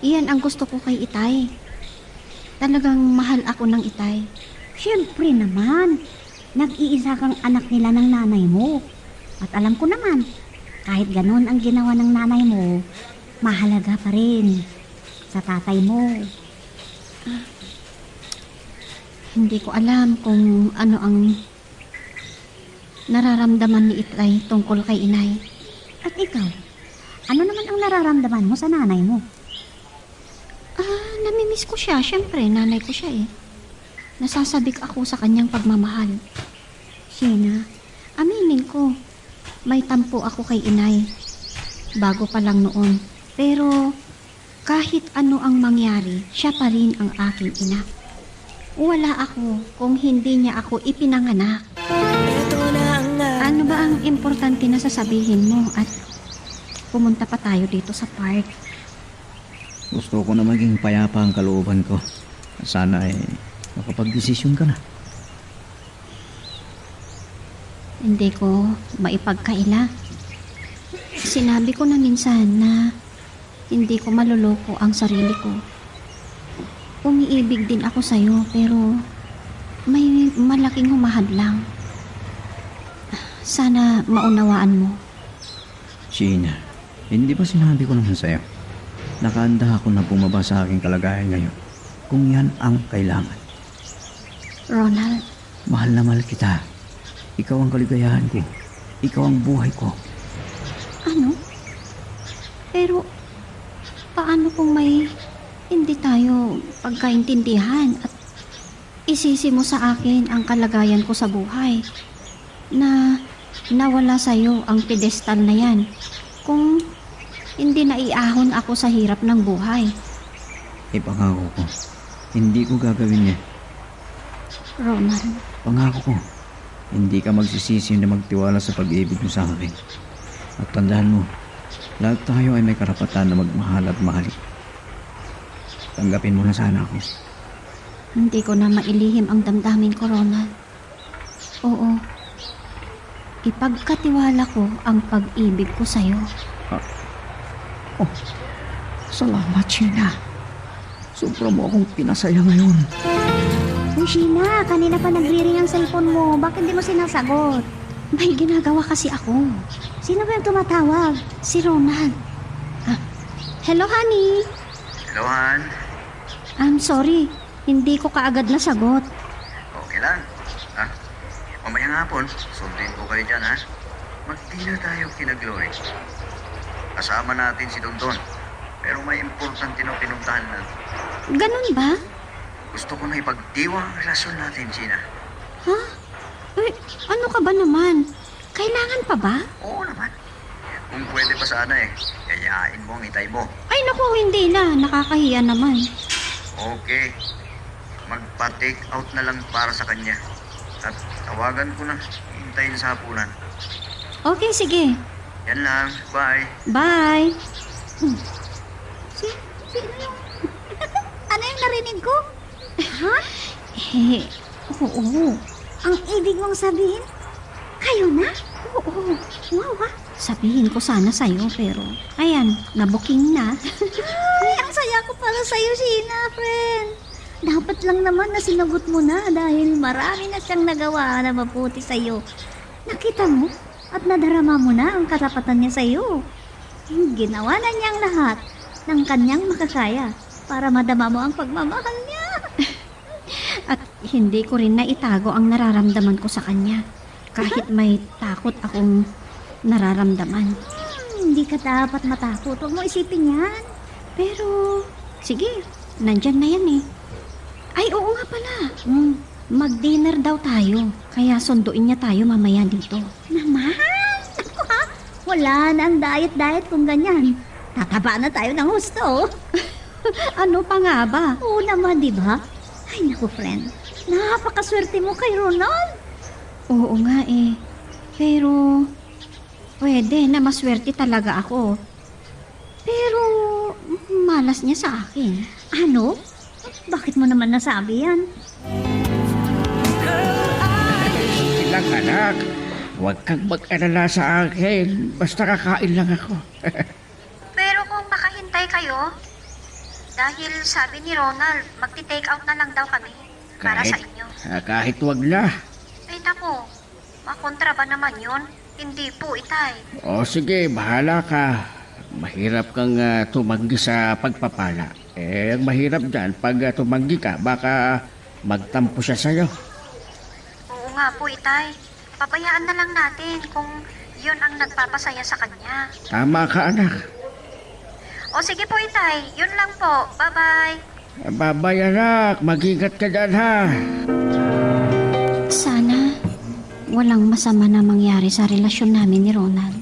Iyan ang gusto ko kay Itay. Talagang mahal ako ng Itay. Siyempre naman, nag-iisa kang anak nila ng nanay mo. At alam ko naman, kahit ganon ang ginawa ng nanay mo, mahalaga pa rin sa tatay mo. Hindi ko alam kung ano ang nararamdaman ni Itay tungkol kay Inay. At ikaw, ano naman ang nararamdaman mo sa nanay mo? Namimiss ko siya. Siyempre, nanay ko siya eh. Nasasabik ako sa kanyang pagmamahal. Sheena, Aminin ko, may tampo ako kay Inay. Bago pa lang noon. Pero kahit ano ang mangyari, siya pa rin ang aking ina. Wala ako kung hindi niya ako ipinanganak. Ano ba ang importante na sasabihin mo at pumunta pa tayo dito sa park? Gusto ko na maging payapa ang kalooban ko. Sana ay makapag-desisyon ka na. Hindi ko maipagkaila. Sinabi ko na minsan na hindi ko maluloko ang sarili ko. Umiibig din ako sa'yo pero may malaking humahadlang. Sana maunawaan mo. Sheena, hindi ba sinabi ko naman sa'yo? Nakahanda ako na bumaba sa aking kalagayan ngayon. Kung yan ang kailangan. Ronald, Mahal na mahal kita. Ikaw ang kaligayahan ko. Ikaw ang buhay ko. ano? Pero paano kung may hindi tayo pagkaintindihan at isisi mo sa akin ang kalagayan ko sa buhay na nawala sa'yo ang pedestal na yan kung hindi naiahon ako sa hirap ng buhay. Ipangako ko. Hindi ko gagawin niya. Ronald, Pangako ko. Hindi ka magsisisi na magtiwala sa pag-ibig mo sa akin. At tandaan mo, lahat tayo ay may karapatan na magmahal at mahalin. Tanggapin mo na sana ako. hindi ko na mailihim ang damdamin ko, Ronald. Oo, ipagkatiwala ko ang pag-ibig ko sa'yo. Salamat, Sheena. Sobra mo akong pinasaya ngayon. Uy, Sheena, kanina pa nagre-ring ang cellphone mo. Bakit di mo sinasagot? May ginagawa kasi ako. Sino ba yung tumatawag? Si Ronald. Hello, honey. Hello, Han. I'm sorry. Hindi ko kaagad nasagot. Okay lang. Mamayang hapon, sundin ko kayo dyan, ha? Mag-dinner tayo kina Glory. Kasama natin si Dondon. Pero may importante na pinuntahan natin. Ganun ba? Gusto ko na ipagdiwang ang relasyon natin, Sheena. Ha? Eh, ano ka ba naman? Kailangan pa ba? Oo naman. Kung pwede pa sana yayain mo ang itay mo. Ay naku, hindi na. Nakakahiya naman. Okay. Magpa-take out na lang para sa kanya. At tawagan ko na. Hintayin sa hapunan. Okay, sige. Yan lang. Bye. Bye. Sino yung... ano yung narinig ko? Ha? Eh, oo. Ang ibig mong sabihin, kayo na? Oo. Wow, ha? Sabihin ko sana sa'yo, pero... ayan, nabuking na. Ay, ang saya ko pala sa'yo, Sheena, friend. Dapat lang naman na sinagot mo na dahil marami na siyang nagawa na mabuti sa'yo. Nakita mo at nadarama mo na ang karapatan niya sa'yo. Ginawa na niyang lahat ng kanyang makakaya para madama mo ang pagmamahal niya. At hindi ko rin naitago ang nararamdaman ko sa kanya. Kahit may takot akong nararamdaman. Hindi ka dapat matakot. Huwag mo isipin yan. Pero, sige, nandyan na yan eh. Ay, oo nga pala. Mag-dinner daw tayo. Kaya sunduin niya tayo mamaya dito. Naman? Ako ha? Wala na ang diet-diet kung ganyan. Tataba na tayo ng husto. Ano pa nga ba? Oo naman, di ba? Ay, naku, friend. Napakaswerte mo kay Ronald. Oo nga eh. Pero, pwede na maswerte talaga ako. Pero, malas niya sa akin. Ano? Bakit mo naman nasabi yan? Ilang anak, huwag kang mag-alala sa akin. Basta kakain lang ako. Pero kung makahintay kayo, dahil sabi ni Ronald, magti-take out na lang daw kami para sa inyo. Kahit wag na. Ay naku, makontra ba naman yun? Hindi po, itay. O sige, bahala ka. Mahirap kang tumanggi sa pagpapala. Ang mahirap dyan, pag tumanggi ka, baka magtampo siya sa'yo. Oo nga po, itay. Pabayaan na lang natin kung yun ang nagpapasaya sa kanya. Tama ka, anak. O sige po, itay. Yun lang po. Bye-bye. Babay, anak. Mag-ingat ka dyan, ha? Sana walang masama na mangyari sa relasyon namin ni Ronald.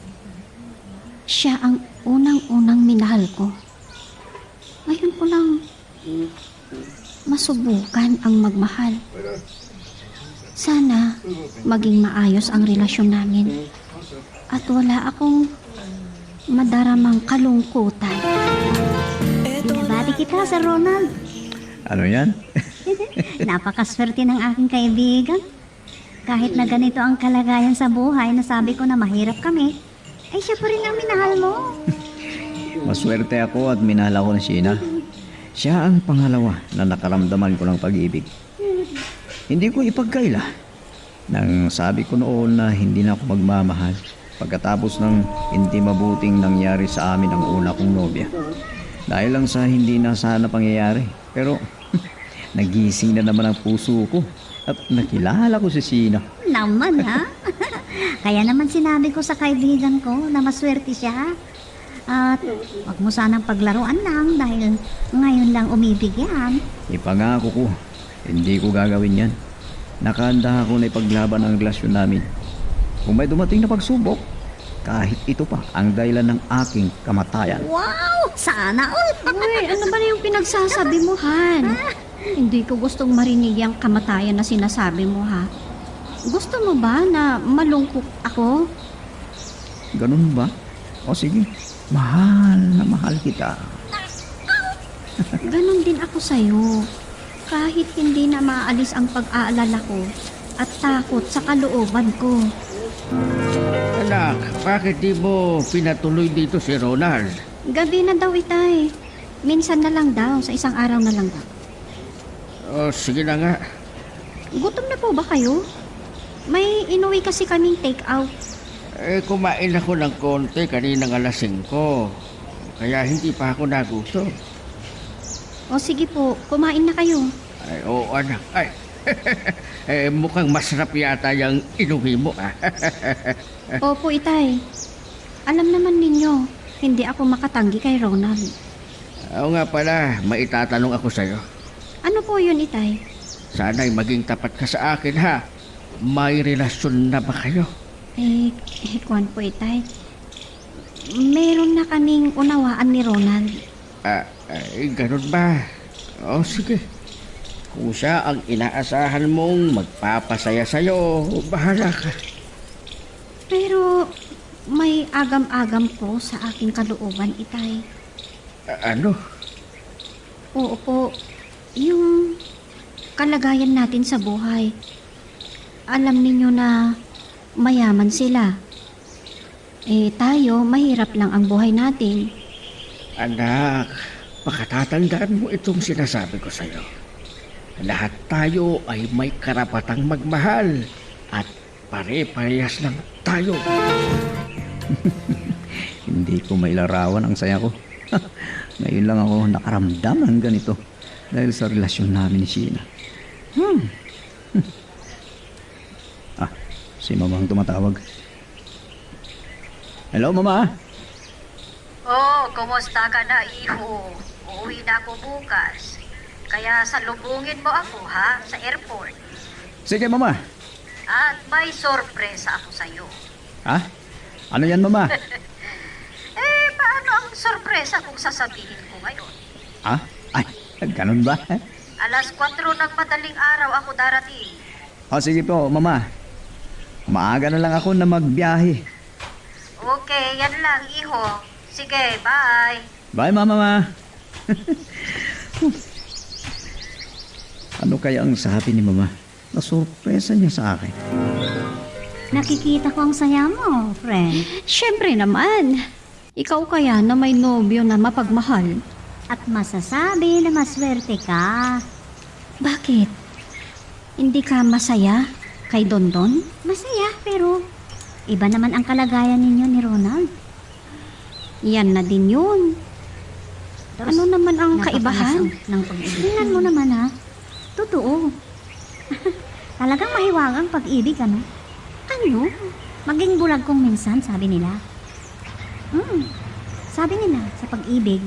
Siya ang unang-unang minahal ko. Ngayon ko lang masubukan ang magmahal. Sana maging maayos ang relasyon namin at wala akong madaramang kalungkutan. Binabati kita, Sir Ronald. Ano yan? Napakaswerte ng aking kaibigan. Kahit na ganito ang kalagayan sa buhay na sabi ko na mahirap kami, ay siya pa rin ang minahal mo. Maswerte ako at minahal ako ni Sheena. Siya ang pangalawa na nakaramdaman ko ng pag-ibig. Hindi ko ipagkaila nang sabi ko noon na hindi na ako magmamahal pagkatapos ng hindi mabuting nangyari sa amin ang una kong nobya. Dahil lang sa hindi na sana pangyayari. Pero nagising na naman ang puso ko at nakilala ko si Sheena. Naman ha? Kaya naman sinabi ko sa kaibigan ko na maswerte siya. At wag mo sanang paglaruan lang dahil ngayon lang umibig yan. Ipangako ko, hindi ko gagawin yan. Nakahanda ako na ipaglaban ang relasyon namin. Kung may dumating na pagsubok, kahit ito pa ang dahilan ng aking kamatayan. Wow! Sana all! Uy, ano ba na yung pinagsasabi mo, Han? Hindi ko gustong marinig yung kamatayan na sinasabi mo, ha? Gusto mo ba na malungkot ako? Ganun ba? O sige, mahal na mahal kita. Ganon din ako sa'yo. Kahit hindi na maalis ang pag-aalala ko at takot sa kalooban ko. Anak, bakit di mo pinatuloy dito si Ronald? Gabi na daw, itay. Minsan na lang daw, sa isang araw na lang daw. O sige na nga. Gutom na po ba kayo? May inuwi kasi kaming take out. Kumain ako ng konti kaninang alas 5. Kaya hindi pa ako nagutom. O sige po, kumain na kayo. Ay, oo anak. Ay, mukhang masarap yata yung inuwi mo. Opo, itay. Alam naman ninyo, hindi ako makatanggi kay Ronald. Oo nga pala, maitatanong ako sa'yo. Ano po yun, itay? Sana'y maging tapat ka sa akin ha. May relasyon na ba kayo? Kwan po, itay. Meron na kaming unawaan ni Ronald. Ganun ba? Oh, sige. Kung siya ang inaasahan mong magpapasaya sa'yo, bahala ka. Pero may agam-agam po sa aking kalooban, itay. Ano? Oo po, yung kalagayan natin sa buhay. Alam ninyo na mayaman sila. Tayo, mahirap lang ang buhay natin. Anak, pakatatandaan mo itong sinasabi ko sa'yo. Lahat tayo ay may karapatang magmahal at pare-parehas lang tayo. Hindi ko mailarawan ang saya ko. Ngayon lang ako nakaramdam ng ganito dahil sa relasyon namin ni Sheena. Si Mama ang tumatawag. Hello, Mama. Oh, kumusta ka na, iho? Uuwi na ako bukas. Kaya salubungin mo ako, ha? Sa airport. Sige, Mama. At may sorpresa ako sa'yo. Ha? Ano yan, Mama? Paano ang sorpresa kung sasabihin ko ngayon? Ha? Ay, ganun ba? Alas 4 ng madaling araw ako darating. Sige po, Mama. Maaga na lang ako na magbiyahe. Okay, yan lang, iho. Sige, bye. Bye, Mama. Ano kaya ang sabi ni Mama? Nasurpresa niya sa akin. Nakikita ko ang saya mo, friend. Siyempre naman. Ikaw kaya na may nobyo na mapagmahal. At masasabi na maswerte ka. Bakit? Hindi ka masaya kay Dondon? Masaya, pero iba naman ang kalagayan ninyo ni Ronald. Yan na din yun. Ano naman ang kaibahan? Ng pag-ibig. Tingnan mo naman ha. Totoo. Talagang mahiwagang pag-ibig, ano? Ano? Maging bulag kong minsan, sabi nila. Sabi nila sa pag-ibig.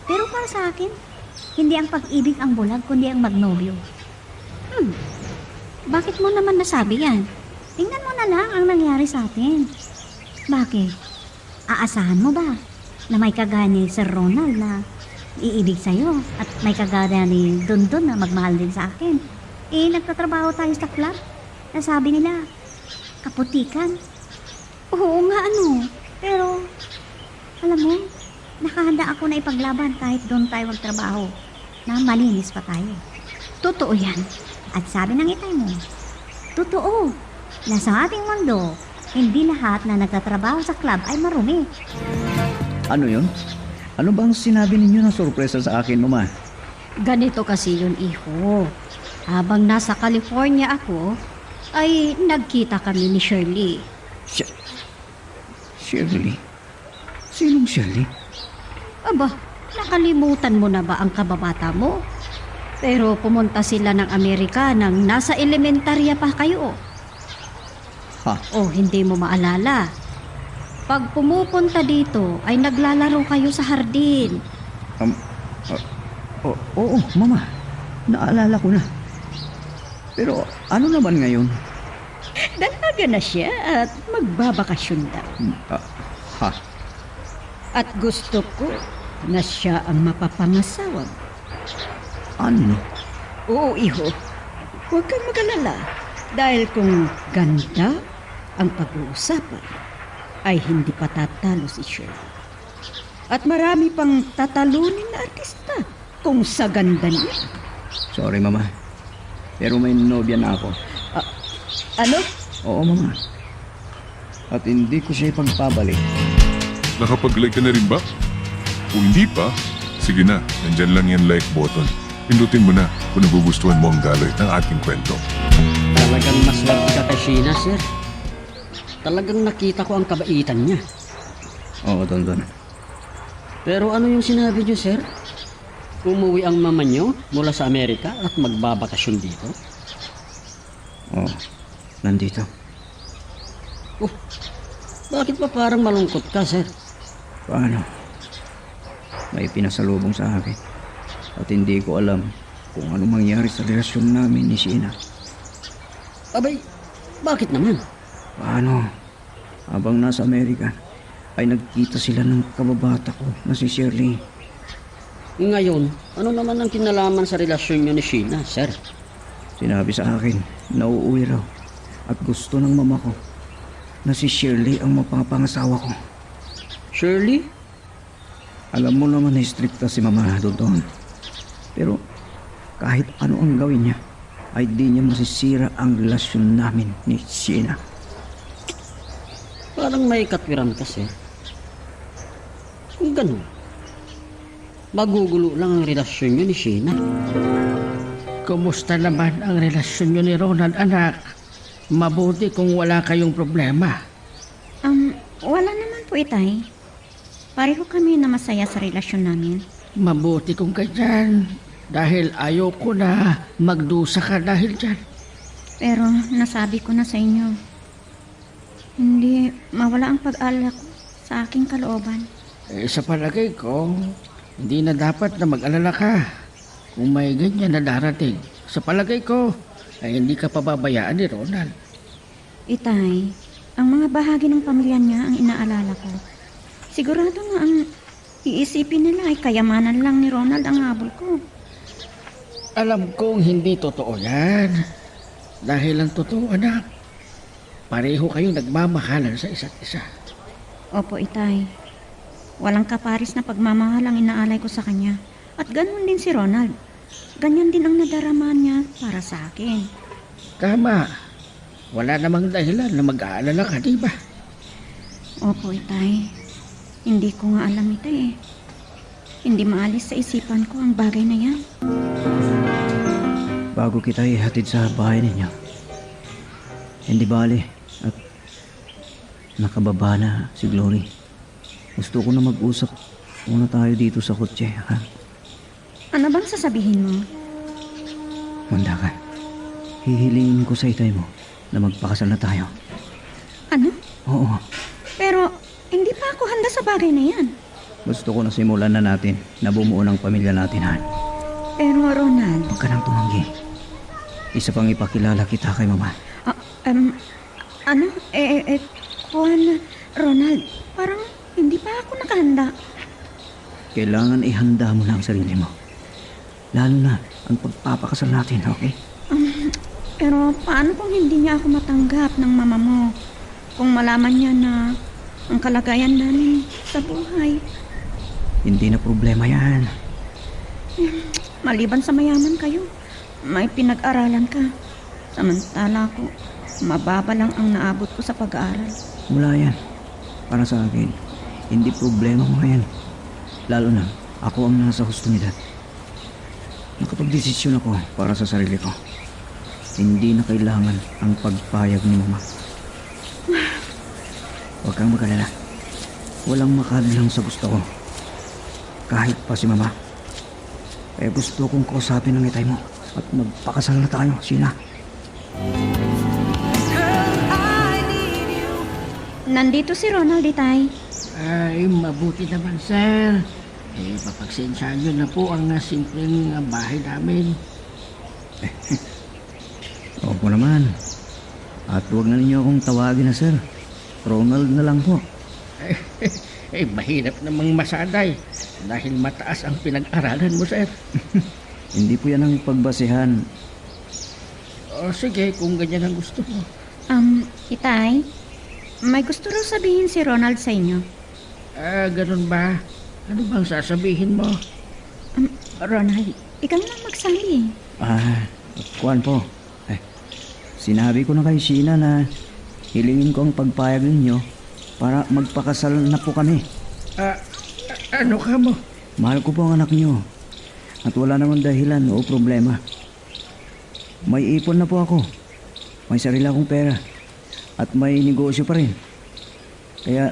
Pero para sa akin, hindi ang pag-ibig ang bulag, kundi ang magnobyo. Bakit mo naman nasabi yan? Tingnan mo na lang ang nangyari sa atin. Bakit? Aasahan mo ba na may kagaya ni Sir Ronald na iibig sa'yo at may kagaya ni Dondon na magmahal din sa akin? Nagtatrabaho tayo sa club na sabi nila, kaputikan. Oo nga, ano? Pero, alam mo, nakahanda ako na ipaglaban kahit doon tayo magtrabaho na malinis pa tayo. Totoo yan. At sabi ng itay mo, totoo na sa ating mundo, hindi lahat na nagtatrabaho sa club ay marumi. Ano yun? Ano bang sinabi ninyo na sorpresa sa akin, Mama? Ganito kasi yun, iho. Habang nasa California ako, ay nagkita kami ni Shirley. Shirley? Sinong Shirley? Aba, nakalimutan mo na ba ang kababata mo? Pero pumunta sila ng Amerika nang nasa elementarya pa kayo. Ha? O hindi mo maalala? Pag pumupunta dito ay naglalaro kayo sa hardin. Oo, Mama. Naalala ko na. Pero ano naman ngayon? Dalaga na siya at magbabakasyon daw. Ha? At gusto ko na siya ang mapapangasawa. Ano? Oo, iho. Huwag kang mag-alala. Dahil kung ganda ang pag-uusapan, ay hindi pa tatalo si Shirley. At marami pang tatalunin na artista kung sa ganda niya. Sorry, Mama. Pero may nobya na ako. Ano? Oo, Mama. At hindi ko siya ipagpabalik. Nakapag-like ka na rin ba? Kung hindi pa, sige na, nandyan lang yung like button. Pindutin mo na kung nagugustuhan mo ang daloy ng ating kwento. Talagang maswerte ka kay Sheena, sir. Talagang nakita ko ang kabaitan niya. Oo, Dondon. Pero ano yung sinabi niyo, sir? Umuwi ang mama niyo mula sa Amerika at magbabakasyon dito? Oo, nandito. Bakit pa parang malungkot ka, sir? Paano? May pinasalubong sa akin. At hindi ko alam kung ano mangyari sa relasyon namin ni Sheena. Abay, bakit naman? Paano? Habang nasa Amerika, ay nagkita sila ng kababata ko na si Shirley. Ngayon, ano naman ang kinalaman sa relasyon niyo ni Sheena, sir? Sinabi sa akin na uuwi raw at gusto ng mama ko na si Shirley ang mapapangasawa ko. Shirley? Alam mo naman na strikta si mama doon. Pero kahit ano ang gawin niya, ay di niya masisira ang relasyon namin ni Sheena. Parang may katwiran ka, sir. Kung ganun, magugulo lang ang relasyon niyo ni Sheena. Kumusta naman ang relasyon niyo ni Ronald, anak? Mabuti kung wala kayong problema. Wala naman po, itay. Pareho kami na masaya sa relasyon namin. Mabuti kung ganyan. Dahil ayoko na magdusa ka dahil dyan. Pero nasabi ko na sa inyo, hindi mawala ang pag-alala ko sa aking kalooban. Sa palagay ko, hindi na dapat na mag-alala ka. Kung may ganyan na darating, sa palagay ko, ay hindi ka pababayaan ni Ronald. Itay, ang mga bahagi ng pamilya niya ang inaalala ko. Sigurado nga ang iisipin nila ay kayamanan lang ni Ronald ang habol ko. Alam kong hindi totoo yan. Dahil ang totoo, anak, pareho kayong nagmamahalan sa isa't isa. Opo, itay. Walang kaparis na pagmamahal ang inaalay ko sa kanya. At ganun din si Ronald. Ganyan din ang nadarama niya para sa akin. Tama. Wala namang dahilan na mag-aalala ka, di ba? Opo, itay. Hindi ko nga alam ito eh. Hindi maalis sa isipan ko ang bagay na yan. Bago kita ihatid sa bahay ninyo, hindi bali at nakababa na si Glory. Gusto ko na mag-usap muna tayo dito sa kotse, ha? Ano bang sasabihin mo? Manda ka. Hihilingin ko sa itay mo na magpakasal na tayo. Ano? Oo. Pero hindi pa ako handa sa bagay na yan. Gusto ko na simulan na natin na bumuo ng pamilya natin, Han. Pero Ronald... Huwag ka nang tumanggi. Isa pang ipakilala kita kay mama. Ano? Juan, Ronald, parang hindi pa ako nakahanda. Kailangan ihanda mo na ang sarili mo. Lalo na ang pagpapakasal natin, okay? Pero paano kung hindi niya ako matanggap ng mama mo? Kung malaman niya na ang kalagayan namin sa buhay. Hindi na problema yan. Maliban sa mayaman kayo, may pinag-aralan ka. Samantala ko, mababa lang ang naabot ko sa pag-aaral. Wala yan. Para sa akin, hindi problema mo yan. Lalo na, ako ang nasa hustong edad. Nakapag-desisyon ako para sa sarili ko. Hindi na kailangan ang pagpayag ni mama. Huwag kang mag-alala. Walang makadlang sa gusto ko. Kahit pa si mama. Kaya gusto kong kausapin ang itay mo at magpakasal na tayo, Sheena. Nandito si Ronald, itay. Ay, mabuti naman, sir. Papagsensyahan nyo na po ang simpleng bahay namin. Opo naman. At huwag na ninyo akong tawagin na, sir. Ronald na lang po. Mahirap namang masaday dahil mataas ang pinag-aralan mo, sir. Hindi po yan ang pagbasihan. O sige, kung ganyan ang gusto mo. Itay, may gusto raw sabihin si Ronald sa inyo. Ganun ba? Ano bang sasabihin mo? Ronald, ikaw na magsabi. Kuwan po. Sinabi ko na kay Sheena na hilingin ko ang pagpayag ninyo para magpakasal na po kami. Ano ka mo? Mahal ko po ang anak niyo. At wala namang dahilan o problema. May ipon na po ako. May sarili akong pera. At may negosyo pa rin. Kaya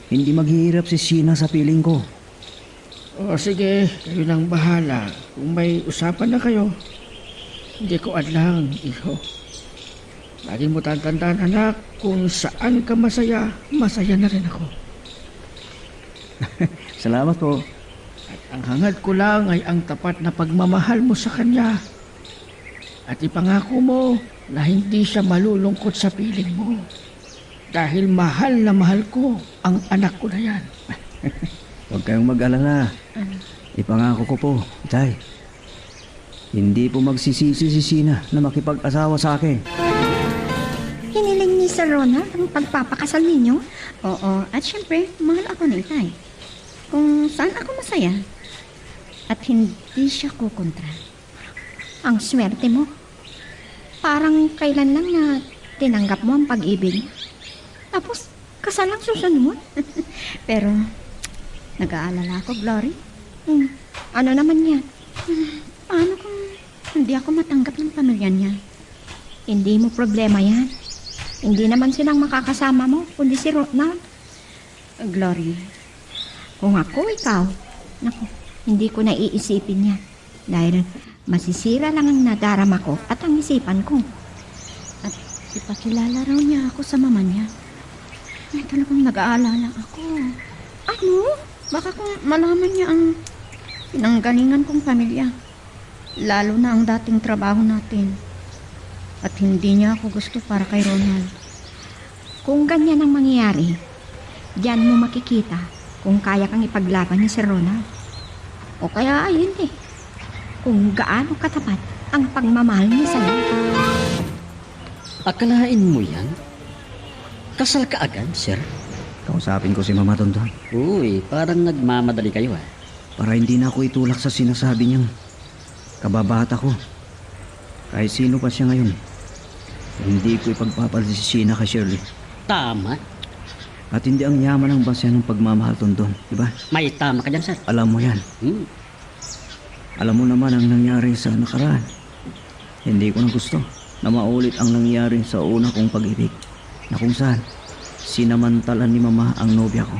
hindi maghihirap si Sheena sa piling ko. O sige, kayo nang bahala. Kung may usapan na kayo, hindi ko adlang, iho. Lagi mo tatandaan, anak, kung saan ka masaya, masaya na rin ako. Salamat po. At ang hangad ko lang ay ang tapat na pagmamahal mo sa kanya. At ipangako mo na hindi siya malulungkot sa piling mo. Dahil mahal na mahal ko ang anak ko na yan. Huwag kayong mag-alala. Ipangako ko po, Itay. Hindi po magsisisi si Sheena na makipag-asawa sa akin. Hiniling ni Sir Ronald ang pagpapakasal ninyo? Oo, at syempre, mahal ako ni Itay. Kung saan ako masaya. At hindi siya kukontra. Ang swerte mo. Parang kailan lang na tinanggap mo ang pag-ibig niya. Tapos, kasal ang susunod. Pero, nag-aalala ako, Glory. Ano naman yan? Paano kung hindi ako matanggap ng pamilya niya? Hindi mo problema yan. Hindi naman silang makakasama mo, kundi si Ronald. Glory, Kung ako ikaw, naku, hindi ko naiisipin yan. Dahil masisira lang ang nadarama ko at ang isipan ko. at ipakilala raw niya ako sa mama niya. Ay, talagang nag-aalala ako. Ano? Baka kung malaman niya ang pinanggalingan kong pamilya. Lalo na ang dating trabaho natin. At hindi niya ako gusto para kay Ronald. Kung ganyan ang mangyayari, diyan mo makikita kung kaya kang ipaglaban ni Sir Ronald. O kaya ayun kung gaano katapat ang pagmamahal niya sa'yo. Akalain mo yan? Kasal ka agad, sir? Kausapin ko si Mama Tonton Uy, parang nagmamadali kayo ah. para hindi na ako itulak sa sinasabi niyang kababata ko. Kahit sino pa siya ngayon, hindi ko ipagpapalit si Sheena kay Shirley. Tama. At hindi ang yaman ang base ng pagmamahal, Tonton, di ba? May tama ka dyan, sir. Alam mo yan. Alam mo naman ang nangyari sa nakaraan. Hindi ko na gusto na maulit ang nangyari sa una kong pag-ibig, na kung saan sinamantalan ni Mama ang nobya ko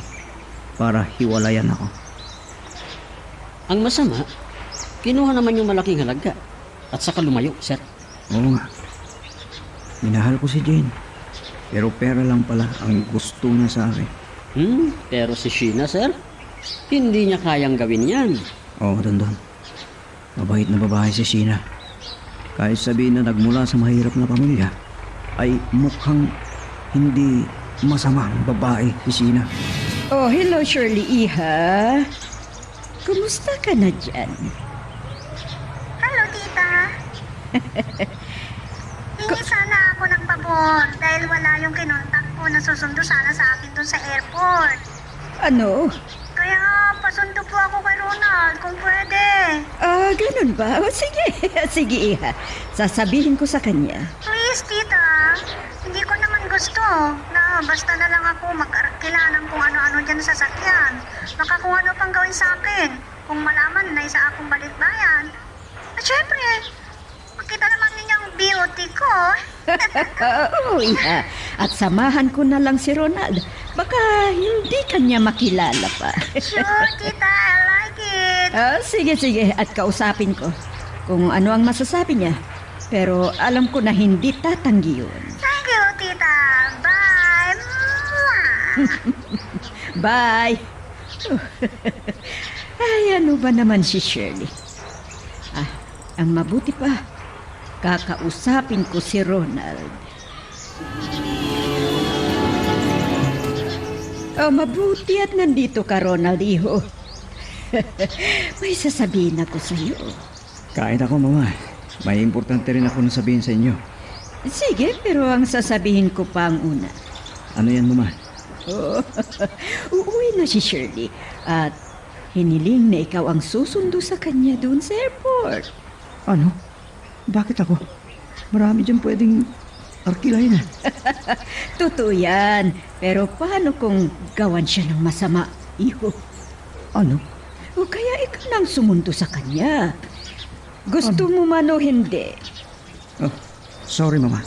para hiwalayan ako. Ang masama, kinuha naman yung malaking halaga at saka lumayo, sir. Oo nga. Minahal ko si Jane. Pero pera lang pala ang gusto niya sa akin. Pero si Sheena, sir, hindi niya kayang gawin yan. Oo, Dondon. Mabait na babae si Sheena. Kahit sabihin na nagmula sa mahirap na pamilya, ay mukhang hindi masamang babae si Sheena. Oh, hello Shirley, Iha. Kumusta ka na dyan? Hello, tita. Hingi sana ako ng pabor dahil wala yung kinontak ko na susundo sana sa akin dun sa airport. Ano? Kaya pasundo po ako kay Ronald kung pwede. Ganun ba? O, sige. Sige, Iha. Sasabihin ko sa kanya. Please, tita. Hindi ko naman gusto na basta na lang ako magkilala ng kung ano-ano dyan sa sasakyan. Baka kung ano pang gawin sa akin. Kung malaman na isa akong balitbayan. At syempre, makita naman ninyo ang BOT ko. Oo, Iha. At samahan ko na lang si Ronald. Baka hindi kanya makilala pa. Sure, tita. I like it. Sige, sige. At kausapin ko kung ano ang masasabi niya. Pero alam ko na hindi tatanggi yun. Thank you, tita. Bye. Bye. Ay, ano ba naman si Shirley? Ang mabuti pa, kakausapin ko si Ronald. Mabuti at nandito ka, Ronald, iho. May sasabihin ako sa iyo. Kahit ako, Mama, may importante rin ako na sabihin sa inyo. Sige, pero ang sasabihin ko pa ang una. Ano yan, Mama? Uuwi na si Shirley at hiniling na ikaw ang susundo sa kanya doon sa airport. Ano? Bakit ako? Marami dyan pwedeng arkilahin na. Totoo yan. Pero paano kung gawan siya ng masama, iho? Ano? O kaya ikaw nang sumundo sa kanya. Gusto mo man o hindi? Oh, sorry, Mama.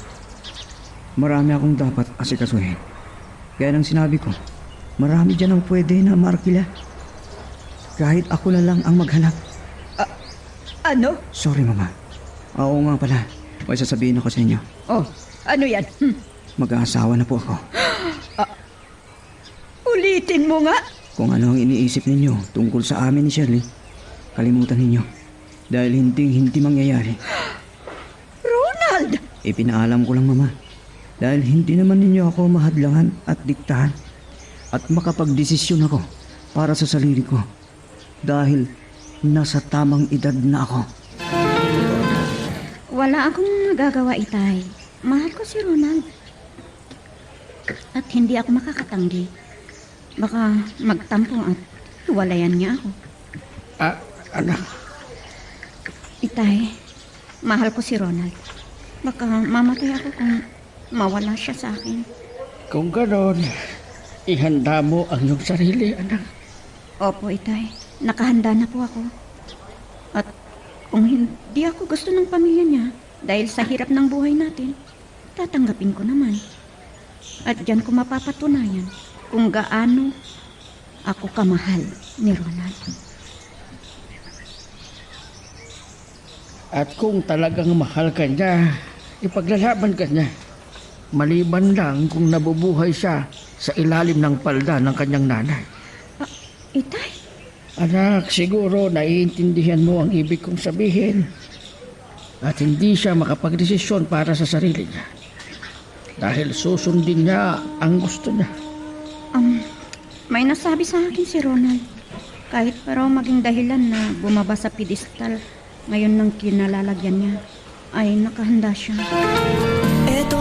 Marami akong dapat asikasuhin. Kaya nang sinabi ko, marami dyan ang pwede na markila. Kahit ako na lang ang maghanap. Ano? Sorry, Mama. Oo nga pala. May sasabihin ako sa inyo. Oh, ano yan? Mag-aasawa na po ako. Ulitin mo nga. Kung ano ang iniisip ninyo tungkol sa amin ni Shirley, kalimutan ninyo. Dahil hindi mangyayari. Ronald! Ipinaalam ko lang, Mama. Dahil hindi naman ninyo ako mahadlangan at diktahan. At makapagdesisyon ako para sa sarili ko. Dahil nasa tamang edad na ako. Wala akong magagawa, Itay. Mahal ko si Ronald. At hindi ako makakatanggi. Baka magtampo at hiwalayan niya ako. Anak, Itay, mahal ko si Ronald. Baka mamatay ako kung mawala siya sa akin. kung ganon, ihanda mo ang iyong sarili, anak. Opo, Itay. Nakahanda na po ako. At kung hindi ako gusto ng pamilya niya dahil sa hirap ng buhay natin, tatanggapin ko naman. At diyan ko mapapatunayan kung gaano ako kamahal ni Ronald. At kung talagang mahal ka niya, ipaglalaban ka niya. Maliban lang kung nabubuhay siya sa ilalim ng palda ng kanyang nanay. Itay? Anak, siguro naiintindihan mo ang ibig kong sabihin. At hindi siya makapagdesisyon para sa sarili niya. Dahil susundin niya ang gusto niya. May nasabi sa akin si Ronald. Kahit pa raw maging dahilan na bumaba sa pedestal ngayon ng kinalalagyan niya, ay nakahanda siya.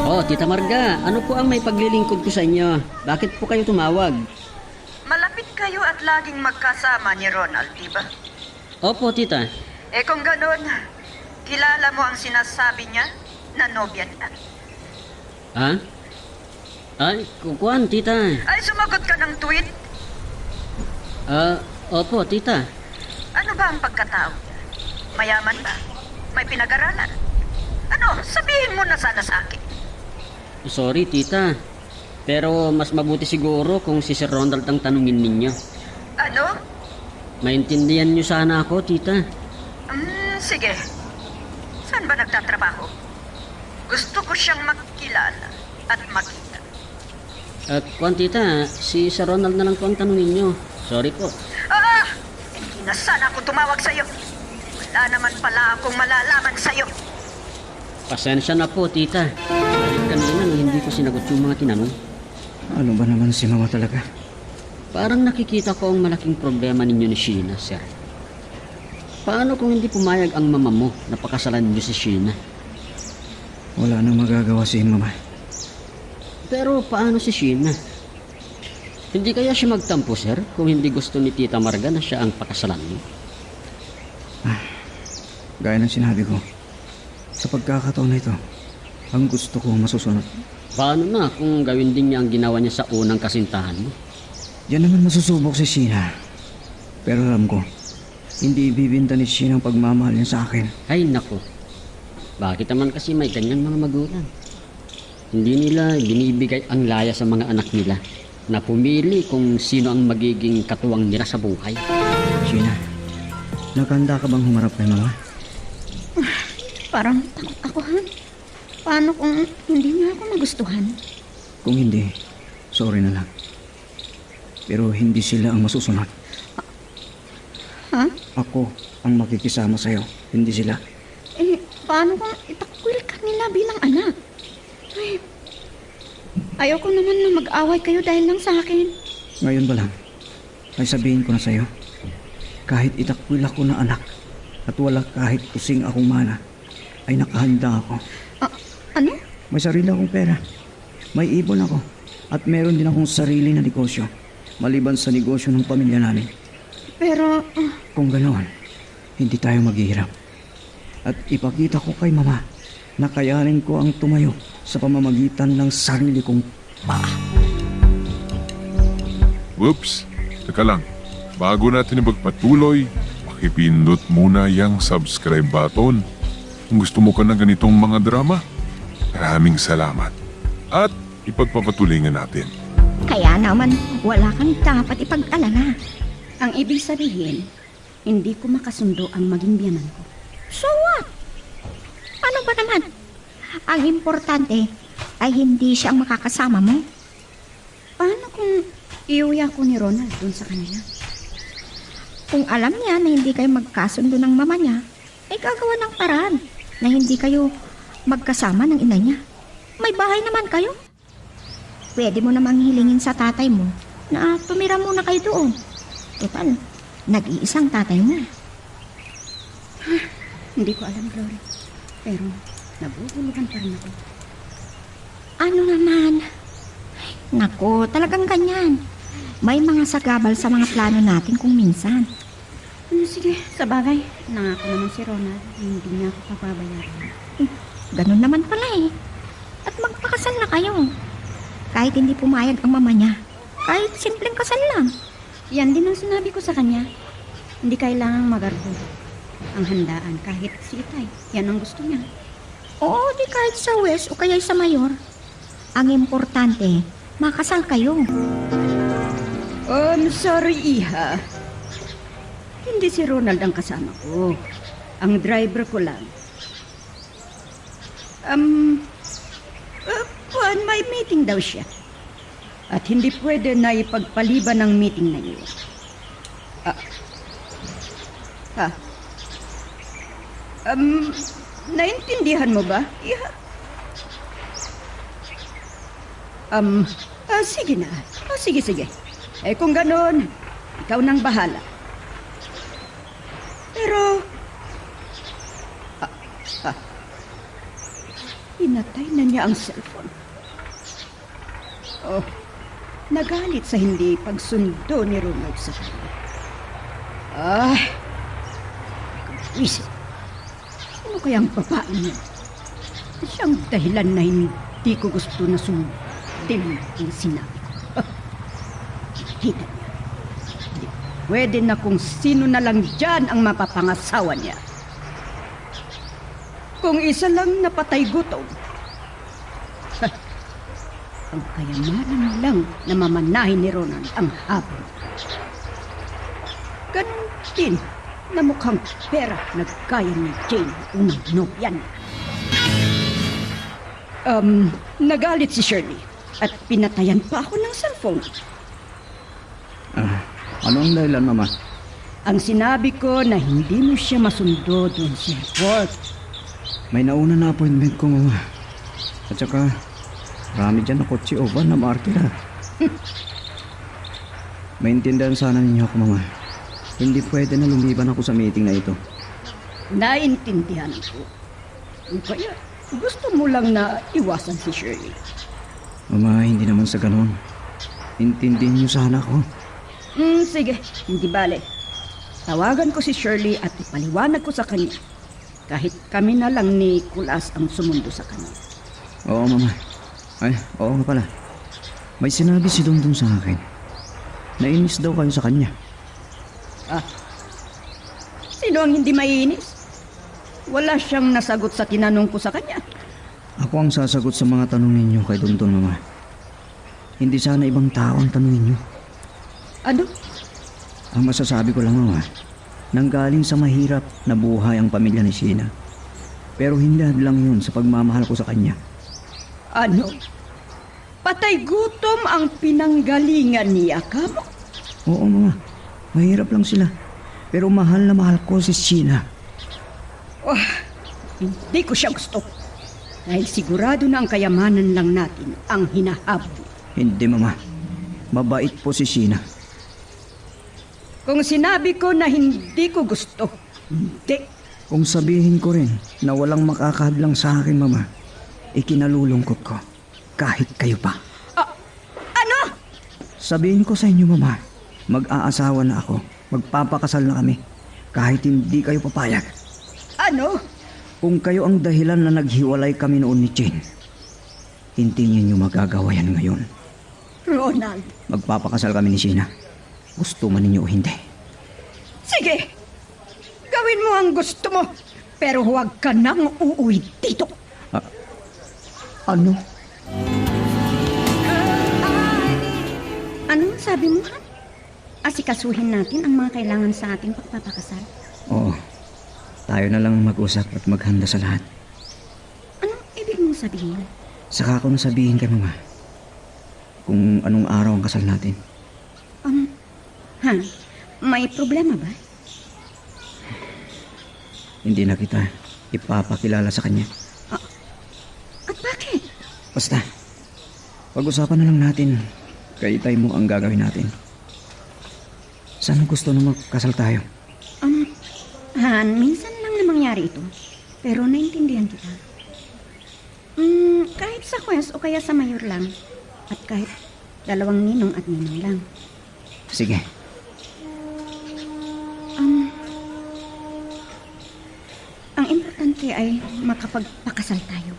Oh, Tita Marga, ano po ang may paglilingkod ko sa inyo? Bakit po kayo tumawag? Malapit kayo at laging magkasama ni Ronald, di ba? Opo, Tita. Kung ganun, kilala mo ang sinasabi niya na nobya niya. Ha? Ay, kukuan, Tita. Ay, sumagot ka ng tweet? Opo, Tita. Ano ba ang pagkatao niya? Mayaman ba? May pinag-aralan? Ano, sabihin mo na sana sa akin. Sorry, Tita. Pero mas mabuti siguro kung si Sir Ronald ang tanungin ninyo. Ano? Maintindihan niyo sana ako, Tita. Sige. Saan ba nagtatrabaho? Gusto ko siyang makilala at makita. At kuan, Tita, si Sir Ronald na lang po ang tanungin niyo. Sorry po. Hindi na sana ako tumawag sa'yo. Wala naman pala akong malalaman sa'yo. Pasensya na po, Tita. Dahil kanina hindi ko sinagot yung mga tinanong. Ano ba naman si Mama talaga? Parang nakikita ko ang malaking problema ninyo ni Sheena, Sir. Paano kung hindi pumayag ang mama mo na pakasalan niyo si Sheena? Wala nang magagawa si Mama. Pero paano si Sheena? Hindi kaya siya magtampo, Sir, kung hindi gusto ni Tita Marga na siya ang pakasalan niyo? Gaya ng sinabi ko, sa pagkakataon na ito, ang gusto ko masusunod. Paano na kung gawin din niya ang ginawa niya sa unang kasintahan mo? Diyan naman masusubok si Sheena. Pero alam ko, hindi ibibinta ni Sheena ang pagmamahal niya sa akin. Ay, nako. Bakit naman kasi may ganyan mga magulang? Hindi nila binibigay ang laya sa mga anak nila na pumili kung sino ang magiging katuwang nila sa buhay. Sheena, nakahanda ka bang humarap kay Mama? Parang takot ako, ha? Paano kung hindi niya ako magustuhan? Kung hindi, sorry na lang. Pero hindi sila ang masusunod. Ha? Ako ang makikisama sa'yo, hindi sila. Paano kung itakwil ka nila bilang anak? Ay, ayoko naman na mag-away kayo dahil lang sa akin. Ngayon ba lang, ay sabihin ko na sa'yo, kahit itakwil ako na anak at wala kahit kusing akong mana, ay nakahanda ako. Ano? May sarili akong pera. May ibon ako. At meron din akong sarili na negosyo. Maliban sa negosyo ng pamilya namin. Pero, kung ganoon, hindi tayo maghihirap. At ipakita ko kay Mama na kayanin ko ang tumayo sa pamamagitan ng sarili kong paa. Whoops! Teka lang. Bago natin ipagpatuloy, pakipindot muna yung subscribe button. Kung gusto mo ka ng ganitong mga drama, maraming salamat. At ipagpapatuloy nga natin. Kaya naman, wala kang dapat ipag-alala. ang ibig sabihin, hindi ko makasundo ang maging biyanan ko. So what? Ano ba naman? Ang importante ay hindi siya ang makakasama mo. Paano kung iuwi ako ni Ronald dun sa kanila? Kung alam niya na hindi kayo magkasundo ng mama niya, ay gagawa ng paraan na hindi kayo magkasama ng ina niya. May bahay naman kayo. Pwede mo namang hilingin sa tatay mo na tumira muna kayo doon. Total, nag-iisang tatay mo. Hindi ko alam, Glory. Pero nabubuluhan pa rin ako. Ano naman? Nako, talagang ganyan. May mga sagabal sa mga plano natin kung minsan. Sige, sa bagay. Nangako naman si Ronald. Hindi niya ako papabayaran. Ganun naman pala eh. At magpakasal na kayo. Kahit hindi pumayag ang mama niya. Kahit simpleng kasal lang. Yan din ang sinabi ko sa kanya. Hindi kailangang magarbo ang handaan kahit si Itay. Yan ang gusto niya. Oo, di kahit sa West o kaya sa Mayor. Ang importante, makasal kayo. I'm sorry, Iha. Hindi si Ronald ang kasama ko. Ang driver ko lang. May meeting daw siya. At hindi pwede na ipagpaliban ng meeting na yun. Naintindihan mo ba, Iha? Sige na. Sige. Kung ganon, ikaw nang bahala. Pero, pinatay na niya ang cellphone. Oh, nagalit sa hindi pagsundo ni Ronald sa kanya. Isip. Ano kayang babae niya? Siyang dahilan na hindi ko gusto na sundin ang sinabi ko. Kita niya. Hindi pwede na kung sino na lang dyan ang mapapangasawa niya. Kung isa lang napatay gutom, ang kayamanan lang na mamanahin ni Ronald ang habon. Ganun din na mukhang pera na gaya ni Jane, unang nobya niya. Nagalit si Shirley at pinatayan pa ako ng cellphone. Ano ang dahilan, Mama? Ang sinabi ko na hindi mo siya masundo doon sa airport. May nauna na appointment ko, Mama. At saka, marami dyan na kotse o van na maarkila. Maintindihan sana ninyo ako, Mama. Hindi pwede na lumiban ako sa meeting na ito. Naintindihan ko. Kaya gusto mo lang na iwasan si Shirley. Mama, hindi naman sa ganon. Intindihin niyo sana ako. Sige, hindi bale. Tawagan ko si Shirley at ipaliwanag ko sa kanya. Kahit kami na lang ni Kulas ang sumundo sa kanya. Oo, Mama. Ay, oo nga pala. May sinabi si Dongdong sa akin. Nainis daw kayo sa kanya. Sino ang hindi maiinis? Wala siyang nasagot sa tinanong ko sa kanya. Ako ang sasagot sa mga tanong ninyo kay Dongdong, Mama. Hindi sana ibang tao ang tanongin niyo. Ano? Ang masasabi ko lang, Mama, nanggaling sa mahirap na buhay ang pamilya ni Sheena. Pero hindi lang yun sa pagmamahal ko sa kanya. Ano? Patay gutom ang pinanggalingan niya, kamo? Oo, Mama. Mahirap lang sila. Pero mahal na mahal ko si Sheena. Hindi ko siya gusto. Dahil sigurado na ang kayamanan lang natin ang hinahabol. Hindi, Mama. Mabait po si Sheena. Kung sinabi ko na hindi ko gusto, hindi. Kung sabihin ko rin na walang makakahadlang sa akin, Mama, ikinalulungkot ko. Kahit kayo pa. Ano? Sabihin ko sa inyo, Mama, mag-aasawa na ako. Magpapakasal na kami. Kahit hindi kayo papayag. Ano? Kung kayo ang dahilan na naghiwalay kami noon ni Jane, hindi niyo magagawa yan ngayon. Ronald. Magpapakasal kami ni Sheena. Gusto man ninyo o hindi. Sige. Gawin mo ang gusto mo. Pero huwag ka nang uuwi dito. Ano? Anong sabi mo, Han? Asikasuhin natin ang mga kailangan sa ating pagpapakasal. Oo. Tayo na lang mag-usap at maghanda sa lahat. Anong ibig mong sabihin? Saka ko na sabihin kay Mama kung anong araw ang kasal natin. Han, may problema ba? Hindi na kita ipapakilala sa kanya. At bakit? Basta, pag-usapan na lang natin kay Itay mo ang gagawin natin. Sana gusto na magkasal tayo. Han, minsan lang na mangyari nangyari ito. Pero naintindihan kita. Kahit sa Quest o kaya sa mayor lang. At kahit 2 ninong at ninong lang. Sige, Ang importante ay makapagpakasal tayo.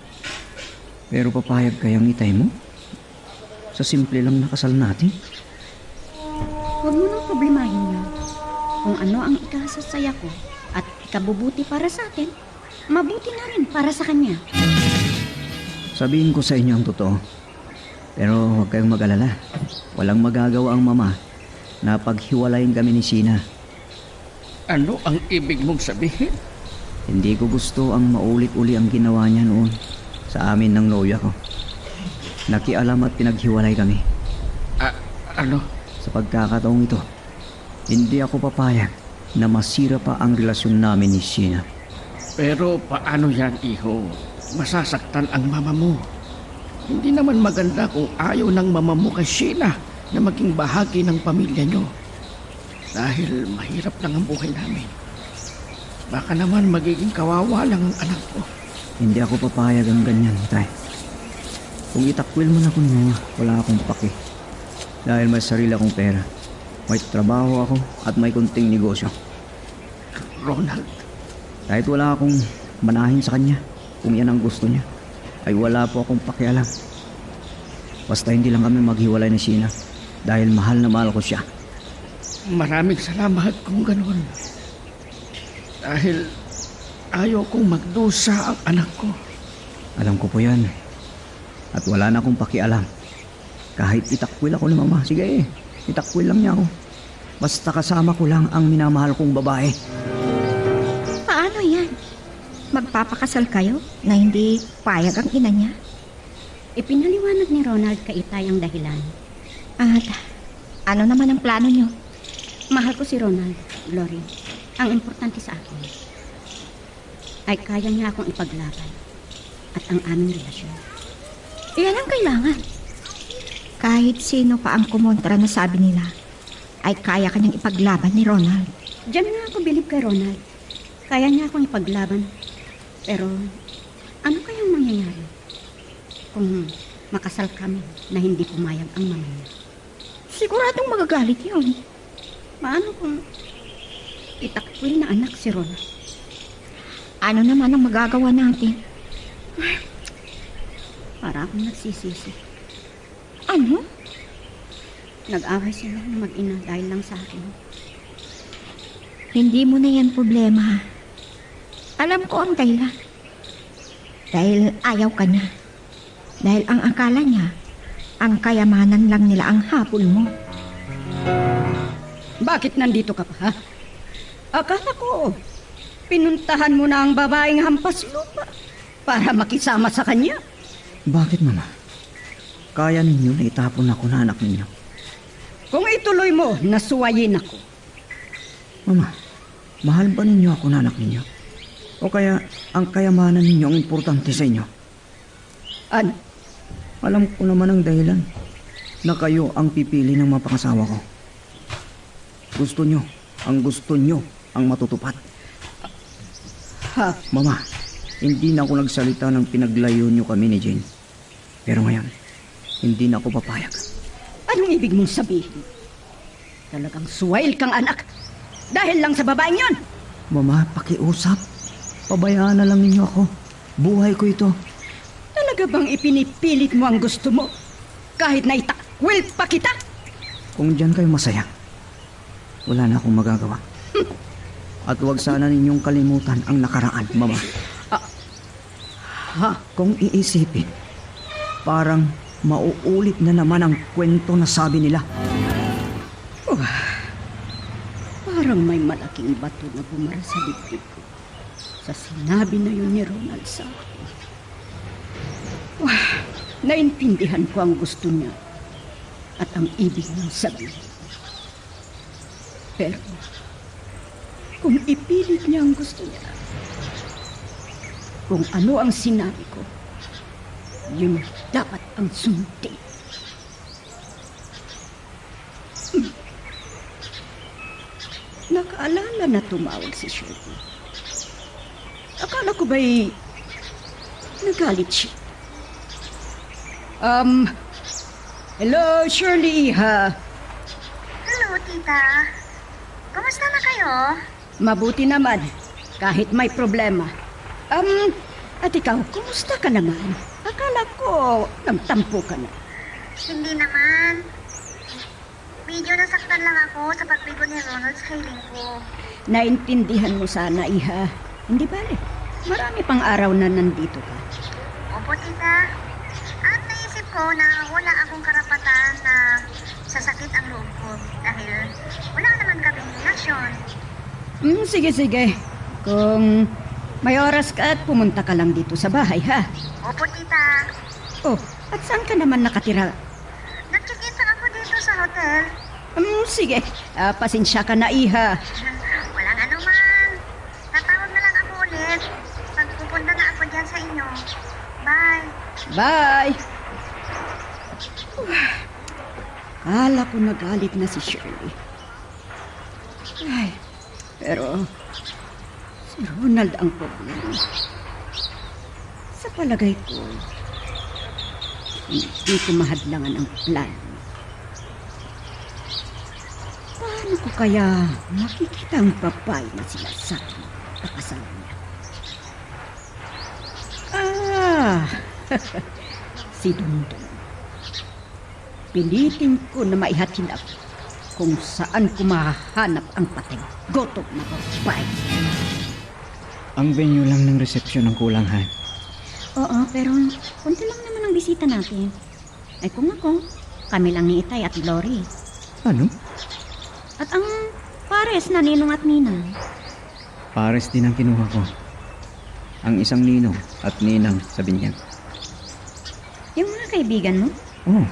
pero papayag kayang itay mo? Sa simple lang nakasal natin? Huwag mo nang problemahin yun. Kung ano ang ikasasaya ko at ikabubuti para sa atin, mabuti na rin para sa kanya. Sabihin ko sa inyo ang totoo. Pero huwag kayong mag-alala. Walang magagawa ang mama na paghiwalayin kami ni Sheena. Ano ang ibig mong sabihin? Hindi ko gusto ang maulit-uli ang ginawa niya noon sa amin ng loya ko. Nakialam at pinaghiwalay kami. Ano? Sa pagkakataong ito, hindi ako papayag na masira pa ang relasyon namin ni Sheena. Pero paano yan, iho? Masasaktan ang mama mo. Hindi naman maganda kung ayaw ng mama mo kay Sheena na maging bahagi ng pamilya nyo. Dahil mahirap lang ang buhay namin. Baka naman magiging kawawa lang ang anak ko. Hindi ako papayag ang ganyan, tay. Kung itakwil mo na ko niya, wala akong paki. Dahil may sarili akong pera. May trabaho ako at may kunting negosyo. Ronald, Kahit wala akong manahin sa kanya, kung yan ang gusto niya, ay wala po akong pakialam. Basta hindi lang kami maghiwalay ni Sheena dahil mahal na mahal ko siya. maraming salamat kung ganun. Dahil ayaw kong magdusa ang anak ko. Alam ko po yan. At wala na akong pakialam. Kahit itakwil ako ni mama, sige itakwil lang niya ako. Basta kasama ko lang ang minamahal kong babae. Paano yan? Magpapakasal kayo na hindi payag ang ina niya? Ipinaliwanag ni Ronald kay Itay ang dahilan. At ano naman ang plano niyo? Mahal ko si Ronald, Glory. Ang importante sa akin ay kaya niya akong ipaglaban at ang aming relasyon. Iyan ang kailangan. Kahit sino pa ang kumontra na sabi nila, ay kaya kanyang ipaglaban ni Ronald. Diyan nga ako bilib kay Ronald. Kaya niya akong ipaglaban. Pero ano kayang mangyayari kung makasal kami na hindi pumayag ang mama niya? Siguradong magagalit yun. Paano kung itakwil na anak si Ronald? Ano naman ang magagawa natin? Para akong nagsisisi. Ano? Nag-away sila ng mag-ina dahil lang sa akin. Hindi mo na yan problema. Alam ko ang dahilan. Dahil ayaw ka niya. Dahil ang akala niya, ang kayamanan lang nila ang habol mo. Bakit nandito ka pa, ha? Akala ko, pinuntahan mo na ang babaeng hampas lupa para makisama sa kanya. Bakit mama? Kaya ninyo na itapon ako na anak ninyo. Kung ituloy mo, nasuwayin ako. Mama, mahal ba ninyo ako na anak ninyo? O kaya ang kayamanan ninyo ang importante sa inyo? Ano? Alam ko naman ang dahilan na kayo ang pipili ng mapangasawa ko. Gusto nyo ang matutupad. Ha? Mama, hindi na ako nagsalita ng pinaglayo nyo kami ni Jane. Pero ngayon, hindi na ako papayag. Anong ibig mong sabihin? Talagang suwail kang anak dahil lang sa babaeng yon. Mama, pakiusap. Pabayaan na lang ninyo ako. Buhay ko ito. Talaga bang ipinipilit mo ang gusto mo kahit na itakwil pa kita? Kung dyan kayo masaya, wala na akong magagawa. At huwag sana ninyong kalimutan ang nakaraan, Mama. Kung iisipin, parang mauulit na naman ang kwento na sabi nila. Parang may malaking bato na bumara sa dibdib ko sa sinabi na yun ni Ronald sa akin. Naintindihan ko ang gusto niya at ang ibig niyang sabihin. Pero kung ipilit niya ang gusto niya, kung ano ang sinabi ko, yun dapat ang sundin. Nakaalala na tumawag si Shirley. Akala ko ba'y nagalit siya? Hello, Shirley, iha. Hello, tita. Kumusta na kayo? Mabuti naman, kahit may problema. At ikaw, kumusta ka naman? Akala ko nagtampo ka na. Hindi naman. Medyo nasaktan lang ako sa pagbigo ni Ronald sa hiling ko. Naintindihan mo sana, iha. Hindi bale, marami pang araw na nandito ka. Opo, tita. At naisip ko na wala akong karapatan na sasakit ang loob ko dahil wala naman kaming relasyon. Sige. Kung may oras ka at pumunta ka lang dito sa bahay, ha? Opo, tita. Oh, at saan ka naman nakatira? Nag-check-in lang ako dito sa hotel. Sige, pasensya ka na, iha. Walang anuman. Tatawag na lang ako ulit pag pupunta na ako dyan sa inyo. Bye. Bye! Kala ko nagalit na si Shirley. Ay, pero si Ronald ang problema. Sa palagay ko, hindi ko mahadlangan ang plano. Paano ko kaya makikita ang babae na sinasabi kakasal niya? Si Dundun. Pilitin ko na maihatid ako kung saan ko mahahanap ang patay gotob na babae. Ang venue lang ng resepsyon ang kulang, Han. Oo, pero kunti lang naman ang bisita natin. Ay kung ako, kami lang ni Itay at Glory. Ano? At ang pares na ninong at ninang. Pares din ang kinuha ko. Ang isang ninong at ninang sa binyag. Yung mga kaibigan mo? Oh,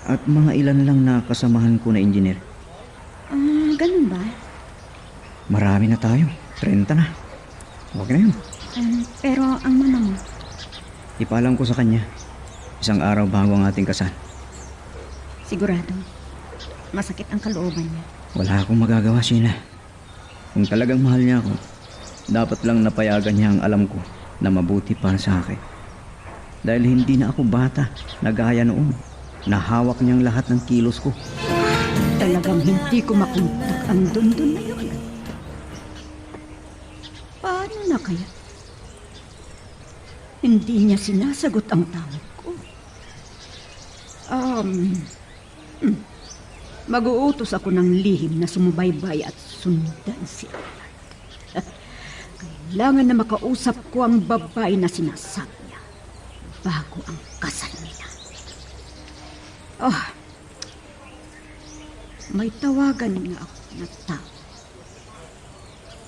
at mga ilan lang na kasamahan ko na engineer. Ganun ba? Marami na tayo. 30 na. Okay na yun. Pero ang mama mo? Ipalam ko sa kanya. Isang araw bago ang ating kasal. Sigurado. Masakit ang kalooban niya. Wala akong magagawa, Sheena. Kung talagang mahal niya ako, dapat lang napayagan niya ang alam ko na mabuti para sa akin. Dahil hindi na ako bata na gaya noon. Nahawak niyang lahat ng kilos ko. Talagang hindi ko makontak ang Dundun na yun. Paano na kaya? Hindi niya sinasagot ang tawag ko. Mag-uutos ako ng lihim na sumubaybay at sundan siya. Kailangan na makausap ko ang babae na sinasabi niya bago ang kasal nila. May tawagan nga ako na tao.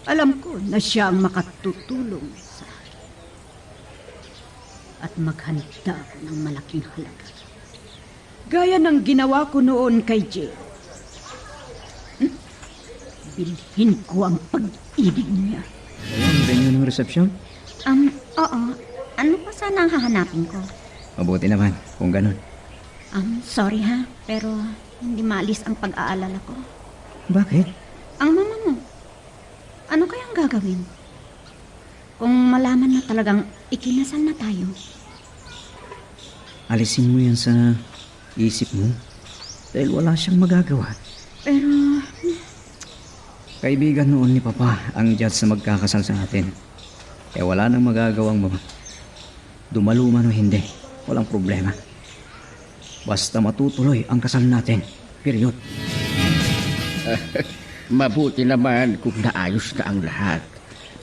Alam ko na siya ang makatutulong sa akin. At maghanda ako ng malaking halaga. Gaya ng ginawa ko noon kay Jay. Bilhin ko ang pag-ibig niya. Ang venue ng resepsyon? Oo. Ano pa sana ang hahanapin ko? Mabuti naman kung ganun. Sorry ha, pero hindi maalis ang pag-aalala ko. Bakit? Ang mama mo, ano kayang gagawin? Kung malaman na talagang ikinasal na tayo. Alisin mo yan sa isip mo. Dahil wala siyang magagawa. Pero, Kaibigan noon ni Papa ang judge na magkakasal sa atin. Kaya wala nang magagawang dumalo man o hindi. Walang problema. Basta matutuloy ang kasal natin. Period. Mabuti naman kung naayos na ang lahat.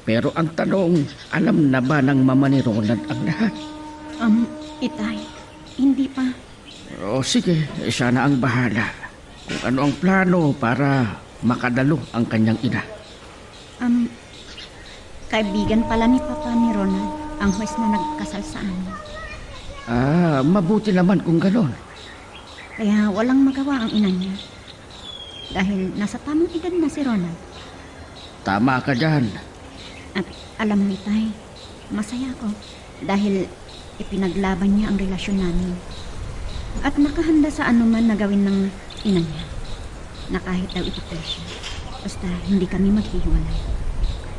Pero ang tanong, alam na ba ng mama ni Ronald ang lahat? Itay, hindi pa. O sige, siya na ang bahala. Kung ano ang plano para makadalo ang kanyang ina. Kaibigan pala ni Papa ni Ronald ang huwes na nagkasal sa amin. Mabuti naman kung ganon. Kaya walang magawa ang ina niya. Dahil nasa tamang edad na si Ronald. Tama ka dyan. At alam mo, Itay, masaya ako dahil ipinaglaban niya ang relasyon namin. At nakahanda sa anuman na gawin ng ina niya. Na kahit daw ito siya, basta hindi kami maghihiwalay.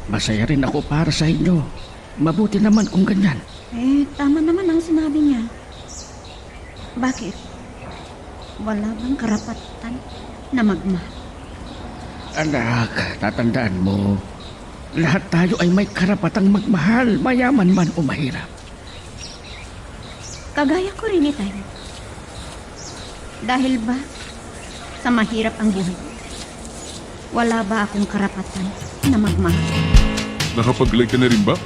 Masaya rin ako para sa inyo. Mabuti naman kung ganyan. Tama naman ang sinabi niya. Bakit? Wala bang karapatan na magmahal? Anak, tatandaan mo, lahat tayo ay may karapatang magmahal, mayaman man o mahirap. Kagaya ko rin tayo. Dahil ba sa mahirap ang buhay, wala ba akong karapatan na magmahal? Nakapag-like ka na rin ba?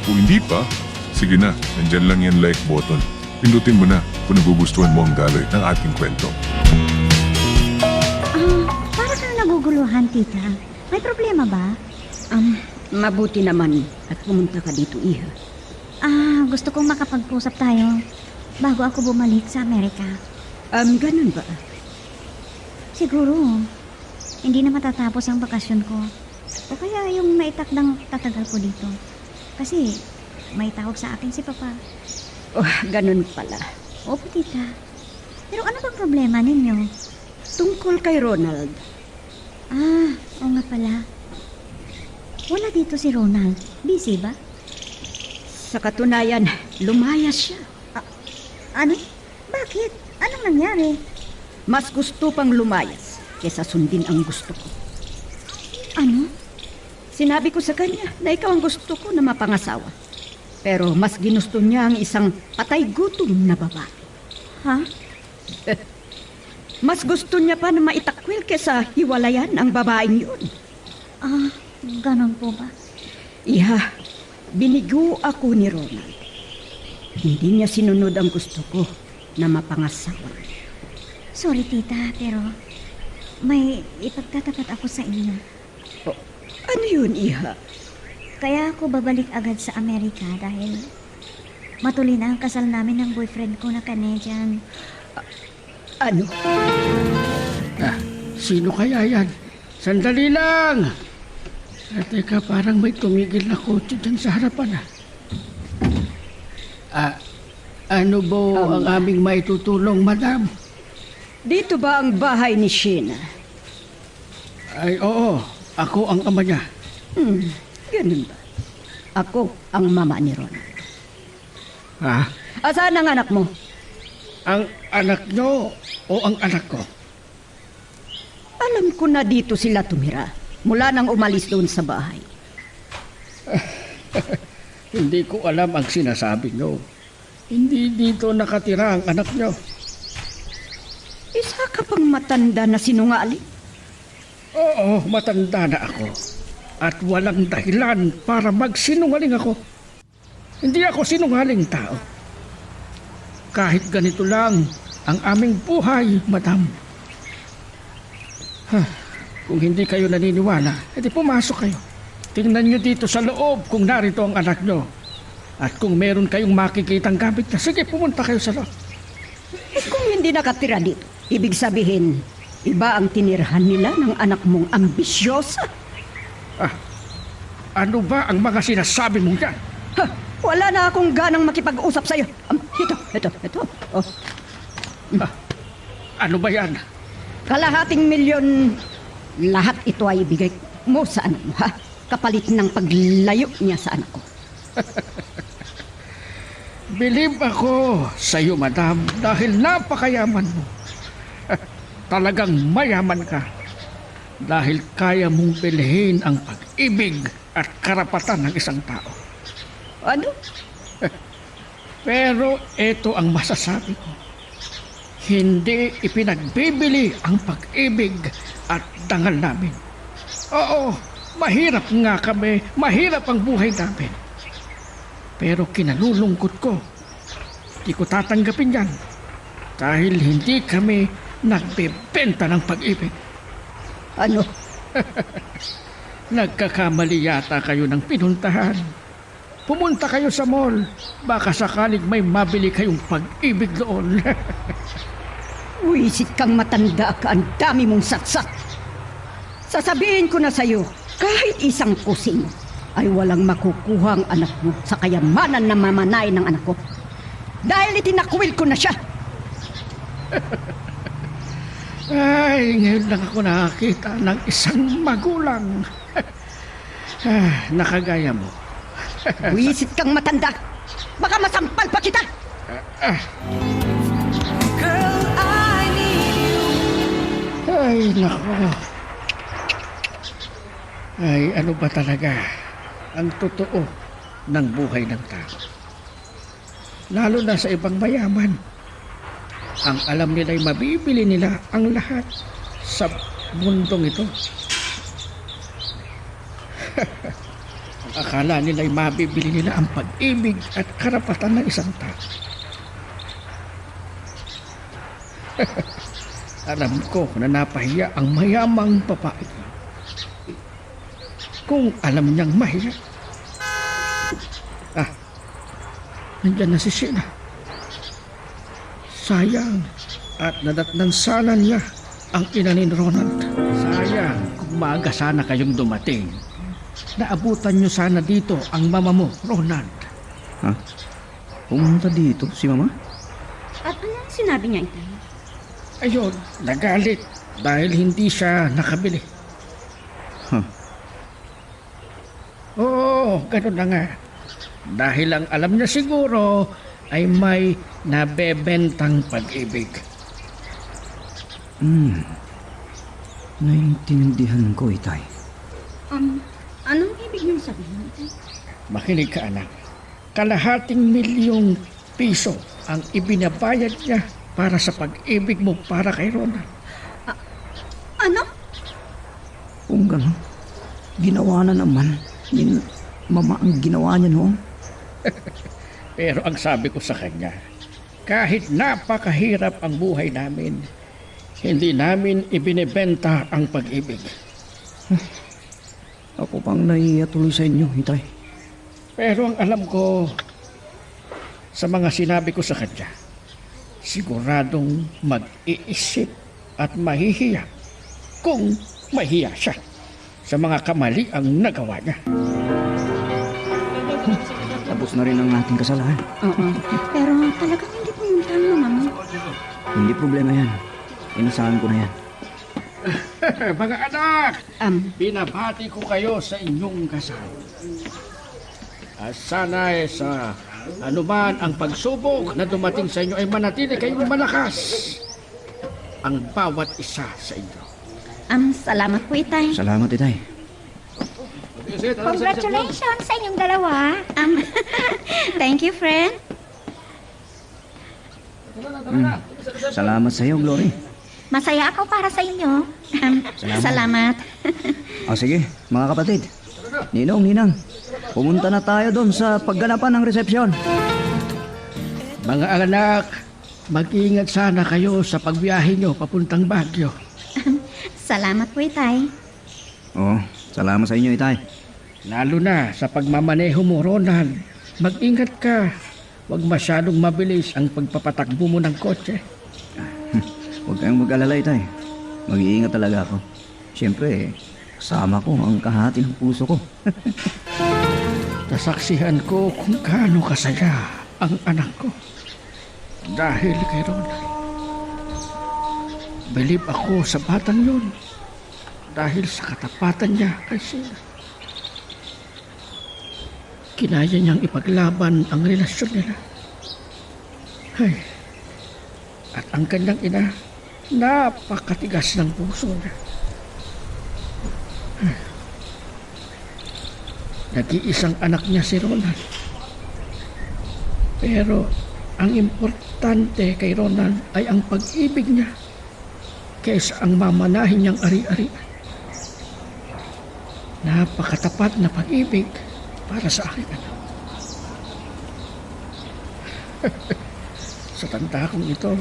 Kung hindi pa, sige na, nandyan lang yan like button. Pindutin mo na kung nagugustuhan mo ang daloy ng ating kwento. Para kang naguguluhan, tita. May problema ba? Mabuti naman at pumunta ka dito, Iha. Gusto kong makapag-usap tayo bago ako bumalik sa Amerika. Ganun ba? Siguro, hindi na matatapos ang bakasyon ko. O kaya yung naitakdang tatagal ko dito. Kasi may tawag sa akin si Papa. Ganun pala. Opo, tita. Pero ano bang problema ninyo? Tungkol kay Ronald. Oo nga pala. Wala dito si Ronald. Busy ba? Sa katunayan, lumayas siya. Ano? Bakit? Anong nangyari? Mas gusto pang lumayas kesa sundin ang gusto ko. Ano? Sinabi ko sa kanya na ikaw ang gusto ko na mapangasawa. Pero mas ginusto niya ang isang patay gutom na babae. Ha? Mas gusto niya pa na maitakwil kesa hiwalayan ang babaeng yun. Ganon po ba? Iha, binigo ako ni Ronald. Hindi niya sinunod ang gusto ko na mapangasawa. Sorry, tita, pero may ipagtatapat ako sa inyo. Ano yun, Iha? Kaya ako babalik agad sa Amerika dahil matuloy na ang kasal namin ng boyfriend ko na Canadian. Ano? Sino kaya yan? Sandali lang! Teka, parang may tumigil na kotse dyan sa harapan. Ano ba ang aming maitutulong, madam? Dito ba ang bahay ni Sheena? Ay, oo. Ako ang ama niya. Ganun ba? Ako ang mama ni Ronald. Ha? Saan ang anak mo? Ang anak nyo o ang anak ko? Alam ko na dito sila tumira mula nang umalis doon sa bahay. Hindi ko alam ang sinasabi nyo. Hindi dito nakatira ang anak nyo. Isa ka pang matanda na sinungaling. Oo, matanda na ako. At walang dahilan para magsinungaling ako. Hindi ako sinungaling tao. Kahit ganito lang ang aming buhay, madam. Kung hindi kayo naniniwala, edi pumasok kayo. Tingnan nyo dito sa loob kung narito ang anak nyo. At kung meron kayong makikitang gamit na, sige, pumunta kayo sa loob. Kung hindi nakatira dito, ibig sabihin, iba ang tinirahan nila ng anak mong ambisyosa. Ano ba ang mga sinasabi mong yan? Wala na akong ganang makipag-usap sa'yo. Ito. Oh. Ano ba yan? Kalahating milyon, lahat ito ay ibigay mo sa anak mo, ha? Kapalit ng paglayo niya sa anak ko. Believe ako sa iyo, madam, dahil napakayaman mo. Talagang mayaman ka. Dahil kaya mong bilhin ang pag-ibig at karapatan ng isang tao. Ano? Pero ito ang masasabi ko. Hindi ipinagbibili ang pag-ibig at dangal namin. Oo, mahirap nga kami, mahirap ang buhay namin. Pero kinalulungkot ko. Di ko tatanggapin yan. Dahil hindi kami nagbebenta ng pag-ibig. Ano? Nagkakamali yata kayo ng pinuntahan. Pumunta kayo sa mall. Baka sakaling may mabili kayong pag-ibig doon. Wisit kang matanda ka, ang dami mong satsat. Sasabihin ko na sa'yo, kahit isang kusing ay walang makukuha ang anak mo sa kayamanan na mamanay ng anak ko. Dahil itinakwil ko na siya. Ay, ngayon lang ako nakakita ng isang magulang. Nakagaya mo. Buisit kang matanda. Baka masampal pa kita. Ay, nako. Ay, ano ba talaga ang totoo ng buhay ng tao? Lalo na sa ibang mayaman. Ang alam nila ay mabibili nila ang lahat sa mundong ito. Ang akala nila ay mabibili nila ang pag-ibig at karapatan ng isang tao. Alam ko na napahiya ang mayamang babae. Kung alam niyang mahiya. Nandiyan na si Sheila. Sayang at nadatnan sana niya ang ina ni Ronald. Sayang kung maaga sana kayong dumating. Naabutan niyo sana dito ang mama mo, Ronald. Ha? Pumunta dito si Mama? At anong sinabi niya, Itay? Ayun, nagalit dahil hindi siya nakabili. Huh. Oo, ganun na nga. Dahil ang alam niya siguro ay may nabebentang pag-ibig. Naintindihan ko, Itay. Anong ibig niyong sabihin, Itay? Makinig ka, anak. Kalahating milyong piso ang ibinabayad niya para sa pag-ibig mo para kay Ronald. Ano? Kung gano'n, ginawa na naman. Mama ang ginawa niya noon. Pero ang sabi ko sa kanya, kahit napakahirap ang buhay namin, hindi namin ibinebenta ang pag-ibig. Ako pang nahihiya tuloy sa inyo, Itay. Pero ang alam ko sa mga sinabi ko sa kanya, siguradong mag-iisip at mahihiya kung mahiya siya sa mga kamali ang nagawa niya. Tapos na rin ang ating kasalanan. Oo. Pero talagang hindi pumunta ang mama mo. Hindi problema yan. Inasahan ko na yan. Mga anak, binabati ko kayo sa inyong kasal. At sana sa anuman ang pagsubok na dumating sa inyo ay manatili kayong malakas ang bawat isa sa inyo. Salamat po, Itay. Salamat, Itay. Congratulations sa inyong dalawa. Thank you, friend. Salamat sa iyo, Glory. Masaya ako para sa inyo. Salamat. O sige, mga kapatid. Ninong, Ninang, pumunta na tayo doon sa pagganapan ng resepsyon. Mga anak, mag-iingat sana kayo sa pagbiyahe nyo papuntang Baguio. Salamat po, Itay. Oo, salamat sa inyo, Itay. Lalo na sa pagmamaneho mo, Ronald. Mag-ingat ka. Huwag masyadong mabilis ang pagpapatakbo mo ng kotse. Huwag kayong mag-alala, Itay. Mag-iingat talaga ako. Siyempre, kasama ko ang kahati ng puso ko. Nasaksihan ko kung gaano kasaya ang anak ko. Dahil kay Ronald. Bilib ako sa batang yun. Dahil sa katapatan niya kay Sheila. Kinaya niyang ipaglaban ang relasyon nila. Ay, at ang kanyang ina, napakatigas ng puso niya. Ay, nag-iisang anak niya si Ronald. Pero ang importante kay Ronald ay ang pag-ibig niya kaysa ang mamanahin niyang ari-ari. Napakatapat na pag-ibig para sa akin, anak. Sa tanda kong ito,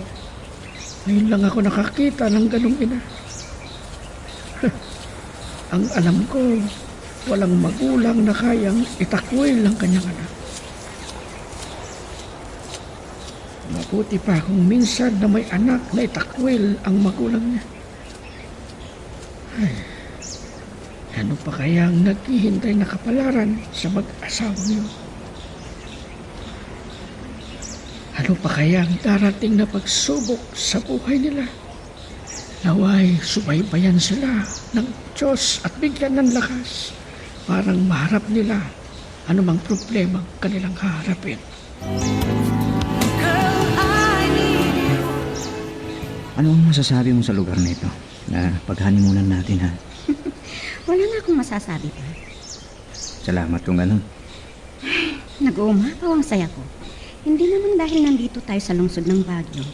ngayon lang ako nakakita ng ganong ina. Ang alam ko, walang magulang na kayang itakwil ang kanyang anak. Mabuti pa kung minsan na may anak na itakwil ang magulang niya. Ay, ano pa kaya ang naghihintay na kapalaran sa mag-asawang yun? Ano pa kaya ang darating na pagsubok sa buhay nila? Naway subaybayan sila ng Diyos at bigyan ng lakas parang maharap nila anumang problema kanilang haharapin. Ano ang masasabi mo sa lugar na ito? Na paghanimunan natin, ha? Wala na akong masasabi pa. Salamat kung ganun. Nag-uumapaw ang saya ko. Hindi naman dahil nandito tayo sa lungsod ng Baguio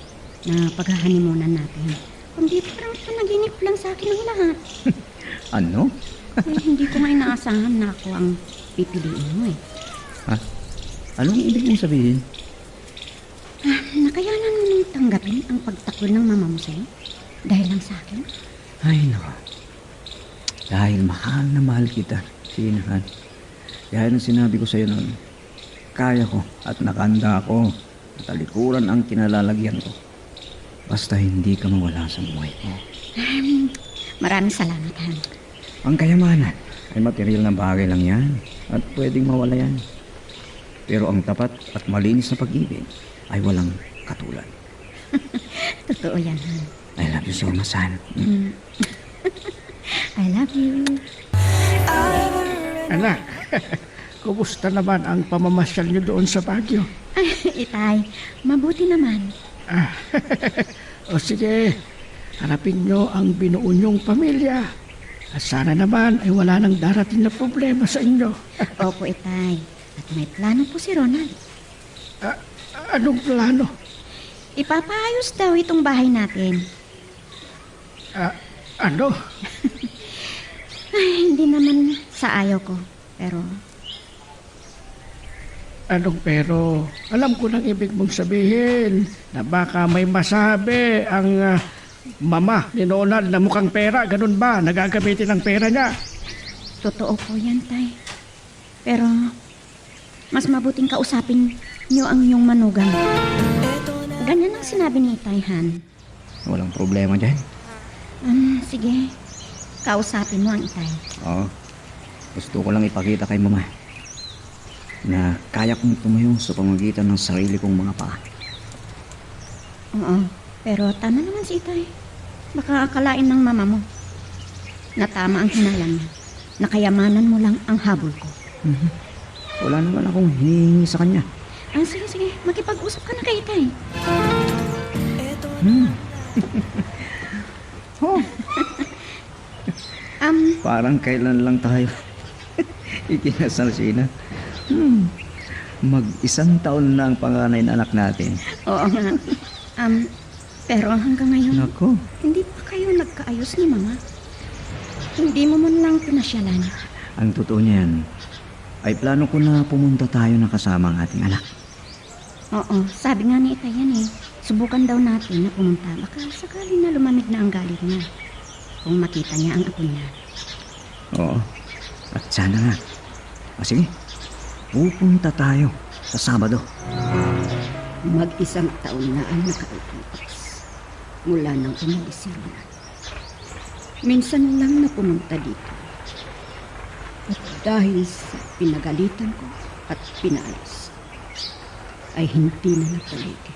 na paghahanimunan natin. Kundi parang panaginip lang sa akin ang lahat. Ano? Hindi ko nga inaasahan na ako ang pipiliin mo eh. Ha? Anong ibig mong sabihin? Nakayanan mo nang tanggapin ang pagtakbo ng mama mo sa'yo? Dahil lang sa akin? Ay, nako. Dahil mahal na mahal kita, Sinahan. Kaya nang sinabi ko sa'yo noon, kaya ko at nakanda ako. Talikuran ang kinalalagyan ko. Basta hindi ka mawala sa buhay ko. Maraming salamat, Han. Ang kayamanan ay material na bagay lang yan at pwedeng mawala yan. Pero ang tapat at malinis na pag-ibig ay walang katulad. Totoo yan, Han. I love you so much, Han. I love you. Anak, kumusta naman ang pamamasyal niyo doon sa Baguio? Itay, mabuti naman. O sige, harapin niyo ang binuo niyong pamilya. At sana naman ay wala nang darating na problema sa inyo. Opo, Itay. At may plano po si Ronald. Anong plano? Ipapaayos daw itong bahay natin. Ano? Ay, hindi naman sa ayaw ko. Pero, Anong pero? Alam ko lang ibig mong sabihin na baka may masabi ang mama ni Ronald na mukhang pera. Ganun ba? Nagagamitin ang pera niya. totoo po yan, Tay. Pero, mas mabuting kausapin niyo ang inyong manugang. Ganyan ang sinabi ni Tay Han. Walang problema dyan. Sige. Kausapin mo ang Itay. Oo. Gusto ko lang ipakita kay mama na kaya kong tumayo sa pamagitan ng sarili kong mga paa. Oo. Pero tama naman si Itay. Baka akalain ng mama mo na tama ang hinalan niya. Nakayamanan mo lang ang habol ko. Wala naman akong hinihingi sa kanya. Sige. Makipag-usap ka na kay Itay. Oh, parang kailan lang tayo ikinasal, Sheena. Mag-isang taon na ang panganay na anak natin. Oo nga. Pero hanggang ngayon, Nako, hindi pa kayo nagkaayos ni Mama. Hindi mo man lang pinasyalan. ang totoo niyan ay plano ko na pumunta tayo na kasama ang ating anak. Oo, sabi nga ni Itay yan eh. Subukan daw natin na pumunta. Baka sakali na lumamig na ang galit niya. Kung makita niya ang apo niya. Oo, at sana nga. Sige, pupunta tayo sa Sabado. Mag-isang taon na ang nakalipas mula nang umalis si Ronald. Minsan lang na pumunta dito. At dahil sa pinagalitan ko at pinaalis, ay hindi na napaligid.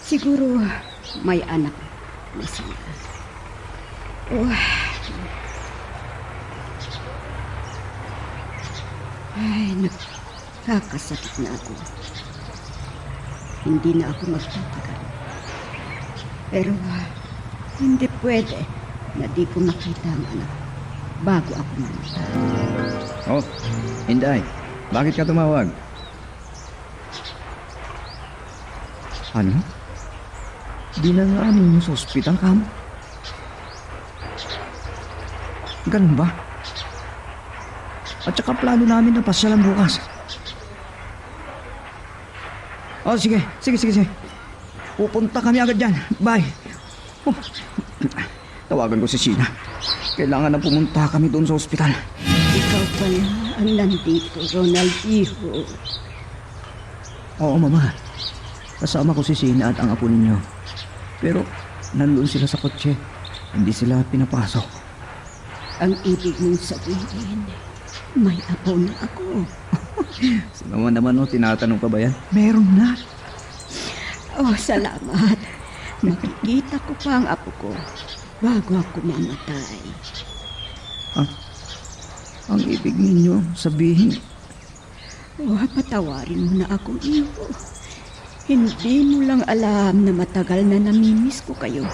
Siguro may anak na sila. Ay, nakakasakit na ako. Hindi na ako magtatagal. Pero hindi pwede na di ko makita ang anak bago ako mamatay. Oh, Inday, bakit ka tumawag? Ano? Dinangaan mo sa ospital ka mo? Ganun ba? At saka plano namin na pasyalan bukas. Oh, sige. Pupunta kami agad dyan. Bye. Oh. Tawagan ko si Sheena. Kailangan na pumunta kami doon sa ospital. Ikaw pala ang nandito, Ronald, iho. Oo, Mama. Kasama ko si Sheena at ang apo ninyo. Pero nandoon sila sa kotse. Hindi sila pinapasok. Ang ibig mong sabihin, may apo na ako. Si Mama naman, tinatanong pa ba yan? Meron na. Oh, salamat. Makikita ko pa ang apo ko bago ako mamatay. ang ibig ninyo sabihin? Patawarin mo na ako, iho. Hindi mo lang alam na matagal na namimiss ko kayo.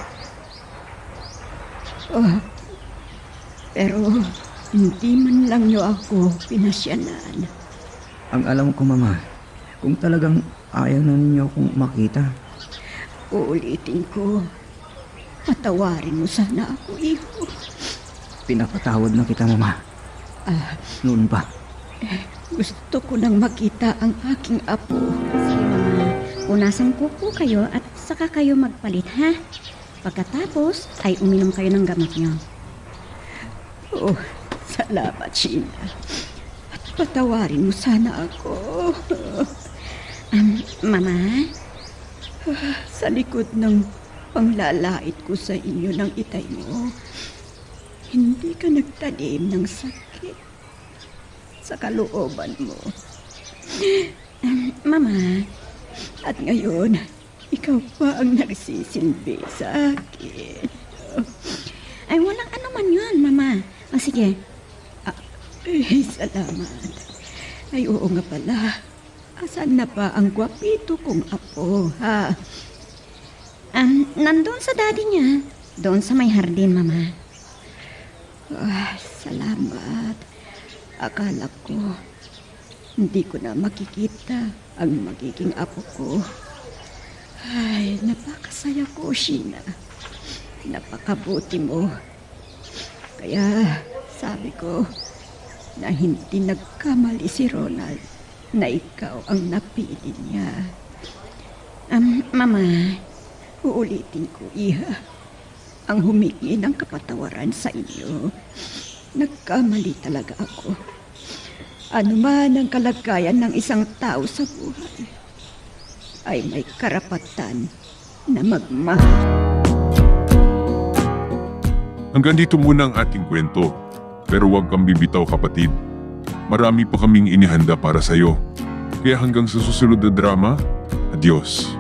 Pero hindi man lang niyo ako pinasyanan. Ang alam ko, Mama, kung talagang ayaw na ninyo akong makita, Uulitin ko, patawarin mo sana ako, iho. pinapatawad na kita, Mama. Noon pa. Gusto ko nang makita ang aking apo. Sige, Mama. Punasan ko po kayo at saka kayo magpalit, ha? Pagkatapos ay uminom kayo ng gamot niyo. Salamat, Sheena. At patawarin mo sana ako. Mama? Sa likod ng panglalait ko sa inyo ng itay mo, hindi ka nagtanim ng sakit sa kalooban mo. Mama? At ngayon, ikaw pa ang nagsisilbi sa akin. Ay, walang ano man yun, Mama. Sige. Salamat. Ay, oo nga pala. Asan na pa ang gwapito kong apo, ha? Nandun sa daddy niya. Doon sa may hardin, Mama. Salamat. Akala ko, hindi ko na makikita ang magiging apo ko. Ay, napakasaya ko, Sheena. Napakabuti mo. Kaya sabi ko na hindi nagkamali si Ronald na ikaw ang napili niya. Mama, Uulitin ko, Iha, ang humingi ng kapatawaran sa inyo. Nagkamali talaga ako. Ano man ang kalagayan ng isang tao sa buhay, ay may karapatan na magmahal. Hanggang dito muna ang ating kwento. Pero huwag kang bibitaw, kapatid. Marami pa kaming inihanda para sa'yo. Kaya hanggang sa susunod na drama, adios.